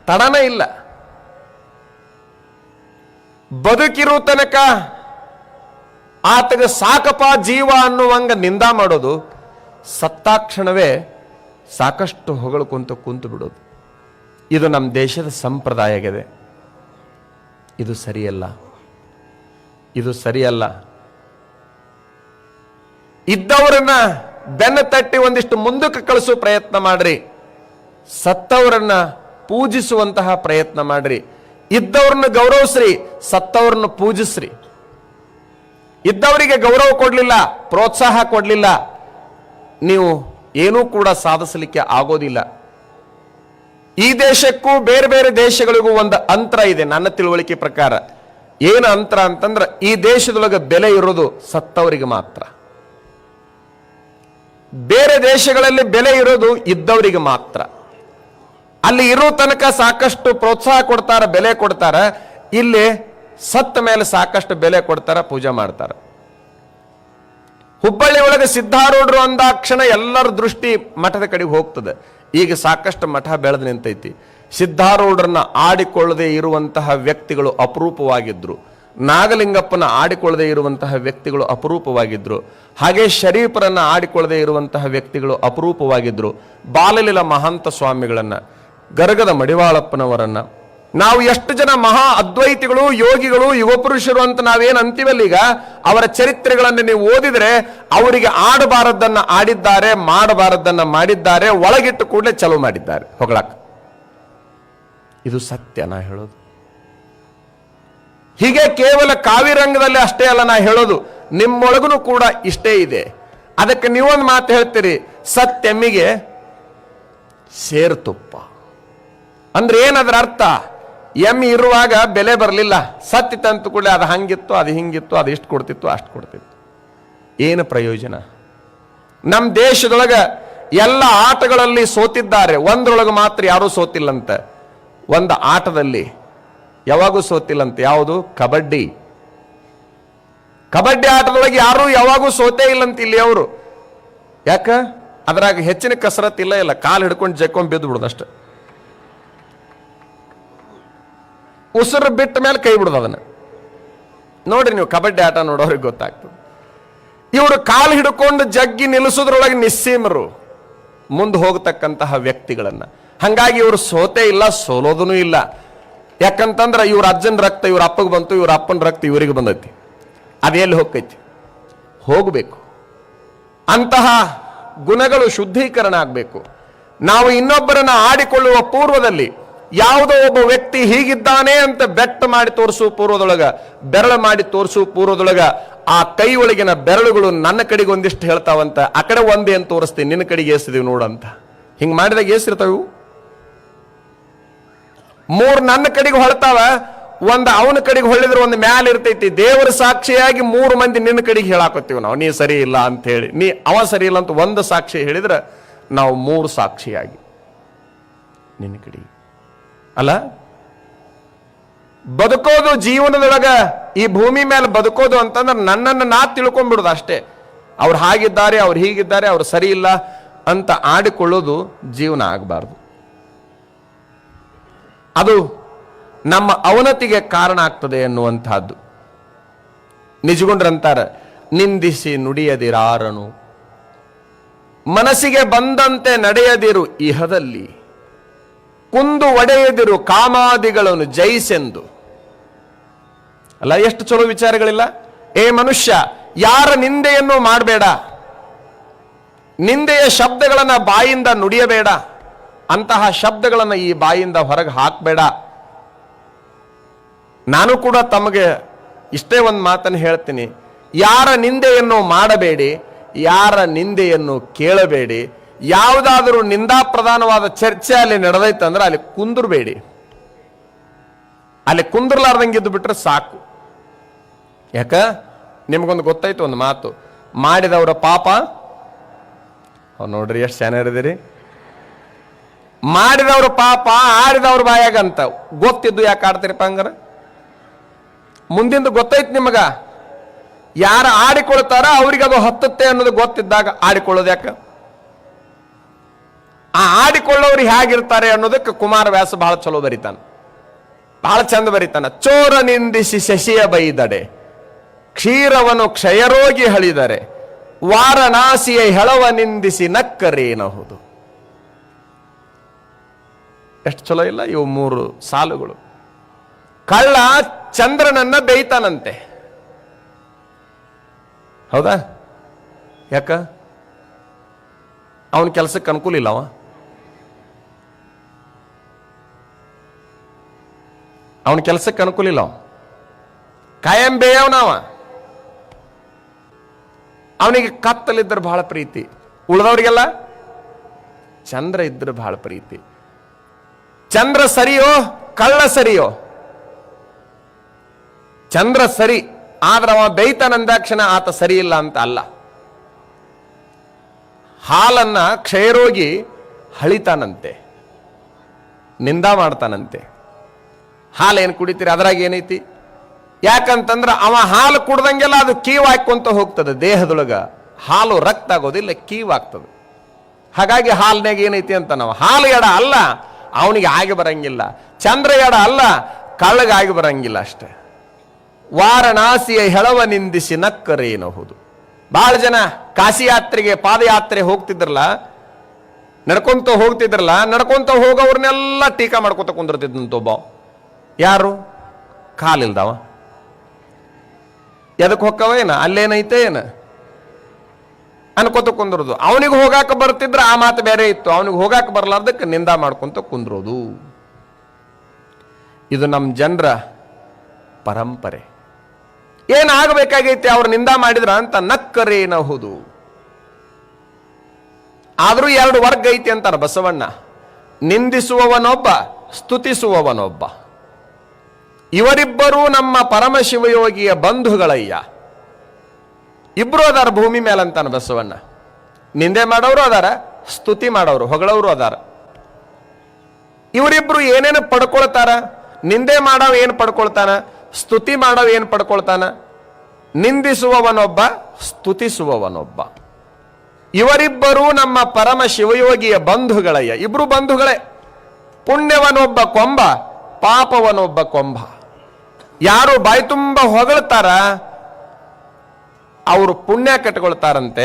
ತಡನ ಇಲ್ಲ. ಬದುಕಿರೋ ತನಕ ಆತಗ ಸಾಕಪ್ಪ ಜೀವ ಅನ್ನುವಂಗ ನಿಂದ ಮಾಡೋದು, ಸತ್ತಾಕ್ಷಣವೇ ಸಾಕಷ್ಟು ಹೊಗಳ್ಕೊಂತ ಕುಂತು ಬಿಡೋದು. ಇದು ನಮ್ಮ ದೇಶದ ಸಂಪ್ರದಾಯ ಆಗಿದೆ. ಇದು ಸರಿಯಲ್ಲ, ಇದು ಸರಿಯಲ್ಲ. ಇದ್ದವರನ್ನ ಬೆನ್ನ ತಟ್ಟಿ ಒಂದಿಷ್ಟು ಮುಂದಕ್ಕೆ ಕಳಿಸೋ ಪ್ರಯತ್ನ ಮಾಡ್ರಿ. ಸತ್ತವರನ್ನ ಪೂಜಿಸುವಂತಹ ಪ್ರಯತ್ನ ಮಾಡ್ರಿ. ಇದ್ದವ್ರನ್ನ ಗೌರವಿಸ್ರಿ, ಸತ್ತವ್ರನ್ನ ಪೂಜಿಸ್ರಿ. ಇದ್ದವರಿಗೆ ಗೌರವ ಕೊಡ್ಲಿಲ್ಲ, ಪ್ರೋತ್ಸಾಹ ಕೊಡ್ಲಿಲ್ಲ, ನೀವು ಏನೂ ಕೂಡ ಸಾಧಿಸಲಿಕ್ಕೆ ಆಗೋದಿಲ್ಲ. ಈ ದೇಶಕ್ಕೂ ಬೇರೆ ಬೇರೆ ದೇಶಗಳಿಗೂ ಒಂದು ಅಂತರ ಇದೆ ನನ್ನ ತಿಳುವಳಿಕೆ ಪ್ರಕಾರ. ಏನು ಅಂತರ ಅಂತಂದ್ರೆ, ಈ ದೇಶದೊಳಗೆ ಬೆಲೆ ಇರೋದು ಸತ್ತವರಿಗೆ ಮಾತ್ರ. ಬೇರೆ ದೇಶಗಳಲ್ಲಿ ಬೆಲೆ ಇರೋದು ಇದ್ದವರಿಗೆ ಮಾತ್ರ. ಅಲ್ಲಿ ಇರೋ ತನಕ ಸಾಕಷ್ಟು ಪ್ರೋತ್ಸಾಹ ಕೊಡ್ತಾರ, ಬೆಲೆ ಕೊಡ್ತಾರ. ಇಲ್ಲಿ ಸತ್ತ ಮೇಲೆ ಸಾಕಷ್ಟು ಬೆಲೆ ಕೊಡ್ತಾರ, ಪೂಜೆ ಮಾಡ್ತಾರ. ಹುಬ್ಬಳ್ಳಿ ಒಳಗೆ ಸಿದ್ಧಾರೂಢರು ಅಂದಾಕ್ಷಣ ಎಲ್ಲರ ದೃಷ್ಟಿ ಮಠದ ಕಡೆಗೆ ಹೋಗ್ತದೆ. ಈಗ ಸಾಕಷ್ಟು ಮಠ ಬೆಳೆದು ನಿಂತೈತಿ. ಸಿದ್ಧಾರೂಢರನ್ನ ಆಡಿಕೊಳ್ಳದೆ ಇರುವಂತಹ ವ್ಯಕ್ತಿಗಳು ಅಪರೂಪವಾಗಿದ್ರು. ನಾಗಲಿಂಗಪ್ಪನ ಆಡಿಕೊಳ್ಳದೆ ಇರುವಂತಹ ವ್ಯಕ್ತಿಗಳು ಅಪರೂಪವಾಗಿದ್ರು. ಹಾಗೆ ಶರೀಫರನ್ನ ಆಡಿಕೊಳ್ಳದೆ ಇರುವಂತಹ ವ್ಯಕ್ತಿಗಳು ಅಪರೂಪವಾಗಿದ್ರು. ಬಾಲಲೀಲ ಮಹಾಂತ ಸ್ವಾಮಿಗಳನ್ನ, ಗರಗದ ಮಡಿವಾಳಪ್ಪನವರನ್ನ, ನಾವು ಎಷ್ಟು ಜನ ಮಹಾ ಅದ್ವೈತಿಗಳು, ಯೋಗಿಗಳು, ಯುಗಪುರುಷರು ಅಂತ ನಾವೇನು ಅಂತೀವಲ್ಲ, ಈಗ ಅವರ ಚರಿತ್ರೆಗಳನ್ನು ನೀವು ಓದಿದ್ರೆ ಅವರಿಗೆ ಆಡಬಾರದನ್ನ ಆಡಿದ್ದಾರೆ, ಮಾಡಬಾರದನ್ನ ಮಾಡಿದ್ದಾರೆ, ಒಳಗಿಟ್ಟು ಕೂಡಲೇ ಚಲೋ ಮಾಡಿದ್ದಾರೆ ಹೊಗಳಾಕ. ಇದು ಸತ್ಯ ನಾ ಹೇಳೋದು. ಹೀಗೆ ಕೇವಲ ಕಾವಿರಂಗದಲ್ಲಿ ಅಷ್ಟೇ ಅಲ್ಲ ನಾ ಹೇಳೋದು, ನಿಮ್ಮೊಳಗೂ ಕೂಡ ಇಷ್ಟೇ ಇದೆ. ಅದಕ್ಕೆ ನೀವೊಂದು ಮಾತು ಹೇಳ್ತೀರಿ, ಸತ್ಯಮ್ಮಿಗೆ ಸೇರು ತುಪ್ಪ ಅಂದ್ರೆ ಏನದ್ರ ಅರ್ಥ? ಎಮ್ಮಿ ಇರುವಾಗ ಬೆಲೆ ಬರಲಿಲ್ಲ, ಸತ್ತಿತ್ತಂತ ಕೂಡ ಅದು ಹಂಗಿತ್ತು, ಅದು ಹಿಂಗಿತ್ತು, ಅದು ಇಷ್ಟು ಕೊಡ್ತಿತ್ತು, ಅಷ್ಟು ಕೊಡ್ತಿತ್ತು. ಏನು ಪ್ರಯೋಜನ? ನಮ್ಮ ದೇಶದೊಳಗ ಎಲ್ಲ ಆಟಗಳಲ್ಲಿ ಸೋತಿದ್ದಾರೆ, ಒಂದ್ರೊಳಗೆ ಮಾತ್ರ ಯಾರೂ ಸೋತಿಲ್ಲಂತ. ಒಂದು ಆಟದಲ್ಲಿ ಯಾವಾಗೂ ಸೋತಿಲ್ಲಂತ, ಯಾವುದು? ಕಬಡ್ಡಿ. ಕಬಡ್ಡಿ ಆಟದೊಳಗೆ ಯಾರು ಯಾವಾಗೂ ಸೋತೇ ಇಲ್ಲಂತ ಇಲ್ಲಿ ಅವರು. ಯಾಕ? ಅದ್ರಾಗ ಹೆಚ್ಚಿನ ಕಸರತ್ ಇಲ್ಲ, ಕಾಲು ಹಿಡ್ಕೊಂಡು ಜಕ್ಕೊಂಡ್ ಬಿದ್ದು ಬಿಡೋದಷ್ಟೆ. ಉಸಿರು ಬಿಟ್ಟ ಮೇಲೆ ಕೈ ಬಿಡೋದು. ಅದನ್ನ ನೋಡ್ರಿ ನೀವು, ಕಬಡ್ಡಿ ಆಟ ನೋಡೋರಿಗೆ ಗೊತ್ತಾಗ್ತದೆ. ಇವರು ಕಾಲು ಹಿಡ್ಕೊಂಡು ಜಗ್ಗಿ ನಿಲ್ಲಿಸೋದ್ರೊಳಗೆ ನಿಸ್ಸೀಮರು, ಮುಂದೆ ಹೋಗತಕ್ಕಂತಹ ವ್ಯಕ್ತಿಗಳನ್ನ. ಹಂಗಾಗಿ ಇವರು ಸೋತೆ ಇಲ್ಲ, ಸೋಲೋದೂ ಇಲ್ಲ. ಯಾಕಂತಂದ್ರೆ ಇವ್ರ ಅಜ್ಜನ ರಕ್ತ ಇವ್ರ ಅಪ್ಪಗೆ ಬಂತು, ಇವ್ರ ಅಪ್ಪನ ರಕ್ತ ಇವರಿಗೆ ಬಂದೈತಿ. ಅದೆಲ್ಲಿ ಹೋಗ್ತೈತಿ? ಹೋಗಬೇಕು. ಅಂತಹ ಗುಣಗಳು ಶುದ್ಧೀಕರಣ ಆಗಬೇಕು. ನಾವು ಇನ್ನೊಬ್ಬರನ್ನ ಆಡಿಕೊಳ್ಳುವ ಪೂರ್ವದಲ್ಲಿ ಯಾವುದೋ ಒಬ್ಬ ವ್ಯಕ್ತಿ ಹೀಗಿದ್ದಾನೆ ಅಂತ ಬೆಟ್ಟ ಮಾಡಿ ತೋರಿಸುವ ಪೂರ್ವದೊಳಗ, ಬೆರಳು ಮಾಡಿ ತೋರಿಸುವ ಪೂರ್ವದೊಳಗ, ಆ ಕೈ ಒಳಗಿನ ಬೆರಳುಗಳು ನನ್ನ ಕಡೆಗೆ ಒಂದಿಷ್ಟು ಹೇಳ್ತಾವಂತ, ಆ ಕಡೆ ಒಂದೇ ಅಂತ ತೋರಿಸ್ತೀನಿ, ನಿನ್ನ ಕಡೆಗೆ ಏಸಿದೀವಿ ನೋಡಂತ. ಹಿಂಗ್ ಮಾಡಿದಾಗ ಏಸಿರ್ತಾವು? ಮೂರು ನನ್ನ ಕಡೆಗೆ ಹೊಳ್ತಾವ, ಒಂದು ಅವನ ಕಡೆಗೆ ಹೊಳ್ಳಿದ್ರೆ ಒಂದು ಮ್ಯಾಲ ಇರ್ತೈತಿ. ದೇವರ ಸಾಕ್ಷಿಯಾಗಿ 3 ಮಂದಿ ನಿನ್ನ ಕಡೆಗೆ ಹೇಳಾಕೋತೀವಿ ನಾವು, ನೀ ಸರಿ ಇಲ್ಲ ಅಂತ ಹೇಳಿ. ನೀ ಅವ ಸರಿ ಇಲ್ಲ ಅಂತ ಒಂದು ಸಾಕ್ಷಿ ಹೇಳಿದ್ರೆ ನಾವು 3 ಸಾಕ್ಷಿಯಾಗಿ ನಿನ್ನ ಕಡೆಗೆ ಅಲ್ಲ. ಬದುಕೋದು ಜೀವನದೊಳಗ, ಈ ಭೂಮಿ ಮೇಲೆ ಬದುಕೋದು ಅಂತಂದ್ರೆ ನನ್ನನ್ನು ನಾ ತಿಳ್ಕೊಂಡ್ಬಿಡುದು ಅಷ್ಟೇ. ಅವ್ರು ಹಾಗಿದ್ದಾರೆ, ಅವ್ರು ಹೀಗಿದ್ದಾರೆ, ಅವ್ರು ಸರಿ ಇಲ್ಲ ಅಂತ ಆಡಿಕೊಳ್ಳೋದು ಜೀವನ ಆಗಬಾರ್ದು. ಅದು ನಮ್ಮ ಅವನತಿಗೆ ಕಾರಣ ಆಗ್ತದೆ ಎನ್ನುವಂತಹದ್ದು. ನಿಜಗುಂಡ್ರಂತಾರ, ನಿಂದಿಸಿ ನುಡಿಯದಿರಾರನು, ಮನಸ್ಸಿಗೆ ಬಂದಂತೆ ನಡೆಯದಿರು ಇಹದಲ್ಲಿ, ಕುಂದು ಒಡೆಯದಿರು ಕಾಮಾದಿಗಳನ್ನು ಜಯಿಸೆಂದು. ಅಲ್ಲ, ಎಷ್ಟು ಚಲೋ ವಿಚಾರಗಳಿಲ್ಲ. ಏ ಮನುಷ್ಯ, ಯಾರ ನಿಂದೆಯನ್ನು ಮಾಡಬೇಡ, ನಿಂದೆಯ ಶಬ್ದಗಳನ್ನ ಬಾಯಿಂದ ನುಡಿಯಬೇಡ, ಅಂತಹ ಶಬ್ದಗಳನ್ನು ಈ ಬಾಯಿಂದ ಹೊರಗೆ ಹಾಕಬೇಡ. ನಾನು ಕೂಡ ತಮಗೆ ಇಷ್ಟೇ ಒಂದು ಮಾತನ್ನು ಹೇಳ್ತೀನಿ, ಯಾರ ನಿಂದೆಯನ್ನು ಮಾಡಬೇಡಿ, ಯಾರ ನಿಂದೆಯನ್ನು ಕೇಳಬೇಡಿ. ಯಾವುದಾದರೂ ನಿಂದಾಪ್ರಧಾನವಾದ ಚರ್ಚೆ ಅಲ್ಲಿ ನಡೆದೈತಂದ್ರೆ ಅಲ್ಲಿ ಕುಂದ್ರಬೇಡಿ, ಅಲ್ಲಿ ಕುಂದ್ರಲಾರ್ದಂಗಿದ್ದು ಬಿಟ್ರೆ ಸಾಕು. ಯಾಕ, ನಿಮಗೊಂದು ಗೊತ್ತಾಯ್ತು ಒಂದು ಮಾತು, ಮಾಡಿದವರ ಪಾಪ, ನೋಡ್ರಿ ಎಷ್ಟು ಚೆನ್ನಾಗಿದ್ದೀರಿ, ಮಾಡಿದವ್ರ ಪಾಪ ಆಡಿದವ್ರ ಬಾಯಾಗಂತ. ಗೊತ್ತಿದ್ದು ಯಾಕೆ ಆಡ್ತೀರಪ್ಪ ಹಂಗಾರ? ಮುಂದಿಂದು ಗೊತ್ತೈತಿ ನಿಮಗ, ಯಾರು ಆಡಿಕೊಳ್ತಾರ ಅವ್ರಿಗೆ ಅದು ಹತ್ತುತ್ತೆ ಅನ್ನೋದು ಗೊತ್ತಿದ್ದಾಗ ಆಡಿಕೊಳ್ಳೋದು ಯಾಕ? ಆ ಆಡಿಕೊಳ್ಳೋರು ಹೇಗಿರ್ತಾರೆ ಅನ್ನೋದಕ್ಕೆ ಕುಮಾರವ್ಯಾಸ ಬಹಳ ಚಲೋ ಬರೀತಾನ, ಬಹಳ ಚಂದ ಬರೀತಾನ. ಚೋರ ನಿಂದಿಸಿ ಶಶಿಯ ಬೈದಡೆ, ಕ್ಷೀರವನು ಕ್ಷಯರೋಗಿ ಹಳಿದರೆ, ವಾರಣಾಸಿಯ ಹೆಳವ ನಿಂದಿಸಿ ನಕ್ಕರೇನಹುದು. ಎಷ್ಟು ಚಲೋ ಇಲ್ಲ ಇವು ಮೂರು ಸಾಲುಗಳು. ಕಳ್ಳ ಚಂದ್ರನನ್ನ ಬೇಯ್ತಾನಂತೆ, ಹೌದಾ? ಯಾಕ? ಅವನ ಕೆಲಸಕ್ಕೆ ಅನುಕೂಲ ಇಲ್ಲ, ಅವನ ಕೆಲಸಕ್ಕೆ ಅನುಕೂಲ ಇಲ್ಲ, ಕಾಯಂ ಬೇಯವನವ. ಅವನಿಗೆ ಕತ್ತಲಿದ್ರೆ ಬಹಳ ಪ್ರೀತಿ, ಉಳಿದವ್ರಿಗೆಲ್ಲ ಚಂದ್ರ ಇದ್ರೆ ಬಹಳ ಪ್ರೀತಿ. ಚಂದ್ರ ಸರಿಯೋ ಕಳ್ಳ ಸರಿಯೋ? ಚಂದ್ರ ಸರಿ, ಆದ್ರೆ ಅವ ಬೇಯ್ತಾನಂದಾಕ್ಷಣ ಆತ ಸರಿ ಇಲ್ಲ ಅಂತ ಅಲ್ಲ. ಹಾಲನ್ನ ಕ್ಷಯರೋಗಿ ಹಳಿತಾನಂತೆ, ನಿಂದ ಮಾಡ್ತಾನಂತೆ. ಹಾಲೇನು ಕುಡಿತೀರಿ, ಅದ್ರಾಗ ಏನೈತಿ? ಯಾಕಂತಂದ್ರೆ ಅವ ಹಾಲು ಕುಡ್ದಂಗೆಲ್ಲ ಅದು ಕೀವು ಹಾಕೊಂತ ಹೋಗ್ತದೆ ದೇಹದೊಳಗ, ಹಾಲು ರಕ್ತ ಆಗೋದಿಲ್ಲ, ಕೀವು ಆಗ್ತದೆ. ಹಾಗಾಗಿ ಹಾಲಿನಾಗ ಏನೈತಿ ಅಂತ ನಾವು, ಹಾಲು ಎಡ ಅಲ್ಲ ಅವನಿಗೆ ಆಗಿ ಬರಂಗಿಲ್ಲ, ಚಂದ್ರ ಎಡ ಅಲ್ಲ ಕಳ್ಳಗಾಗಿ ಬರಂಗಿಲ್ಲ ಅಷ್ಟೇ. ವಾರಣಾಸಿಯ ಹೆಳವ ನಿಂದಿಸಿ ನಕ್ಕರೇನಹುದು. ಬಹಳ ಜನ ಕಾಶಿ ಯಾತ್ರೆಗೆ ಪಾದಯಾತ್ರೆ ಹೋಗ್ತಿದ್ರಲ್ಲ, ನಡ್ಕೊಂತ ಹೋಗ್ತಿದ್ರಲ್ಲ, ನಡ್ಕೊಂತ ಹೋಗೋವ್ರನ್ನೆಲ್ಲ ಟೀಕಾ ಮಾಡ್ಕೊತ ಕುಂದಿರ್ತಿದ್ದಂತ ಒಬ್ಬ. ಯಾರು? ಕಾಲಿಲ್ದವ. ಎದಕ್ಕೆ ಹೊಕ್ಕವ ಏನ, ಅಲ್ಲೇನೈತೆ ಏನ ಅನ್ಕೋತ ಕುಂದ್ರೋದು. ಅವನಿಗೆ ಹೋಗಾಕ ಬರ್ತಿದ್ರೆ ಆ ಮಾತು ಬೇರೆ ಇತ್ತು, ಅವನಿಗೆ ಹೋಗಾಕ ಬರ್ಲಾರ್ದಕ್ಕೆ ನಿಂದ ಮಾಡ್ಕೊಂತ ಕುಂದ್ರೋದು. ಇದು ನಮ್ಮ ಜನರ ಪರಂಪರೆ. ಏನಾಗಬೇಕಾಗೈತಿ ಅವ್ರು ನಿಂದ ಮಾಡಿದ್ರ ಅಂತ ನಕ್ಕರೇನಹುದು. ಆದ್ರೂ ಎರಡು ವರ್ಗ ಐತಿ ಅಂತಾರ ಬಸವಣ್ಣ, ನಿಂದಿಸುವವನೊಬ್ಬ, ಸ್ತುತಿಸುವವನೊಬ್ಬ. ಇವರಿಬ್ಬರೂ ನಮ್ಮ ಪರಮಶಿವಯೋಗಿಯ ಬಂಧುಗಳಯ್ಯ. ಇಬ್ರು ಅದಾರ ಭೂಮಿ ಮೇಲಂತಾನ ಬಸವಣ್ಣ. ನಿಂದೆ ಮಾಡೋರು ಅದಾರ, ಸ್ತುತಿ ಮಾಡೋರು ಹೊಗಳವರು ಅದಾರ. ಇವರಿಬ್ರು ಏನೇನು ಪಡ್ಕೊಳ್ತಾರ? ನಿಂದೆ ಮಾಡವ್ ಏನು ಪಡ್ಕೊಳ್ತಾನ, ಸ್ತುತಿ ಮಾಡವ್ ಏನು ಪಡ್ಕೊಳ್ತಾನ? ನಿಂದಿಸುವವನೊಬ್ಬ, ಸ್ತುತಿಸುವವನೊಬ್ಬ. ಇವರಿಬ್ಬರೂ ನಮ್ಮ ಪರಮ ಶಿವಯೋಗಿಯ ಬಂಧುಗಳಯ್ಯ. ಇಬ್ರು ಬಂಧುಗಳೇ. ಪುಣ್ಯವನೊಬ್ಬ ಕೊಂಬ, ಪಾಪವನೊಬ್ಬ ಕೊಂಬ. ಯಾರು ಬಾಯಿ ತುಂಬ ಹೊಗಳ್ತಾರ ಅವರು ಪುಣ್ಯ ಕಟ್ಕೊಳ್ತಾರಂತೆ,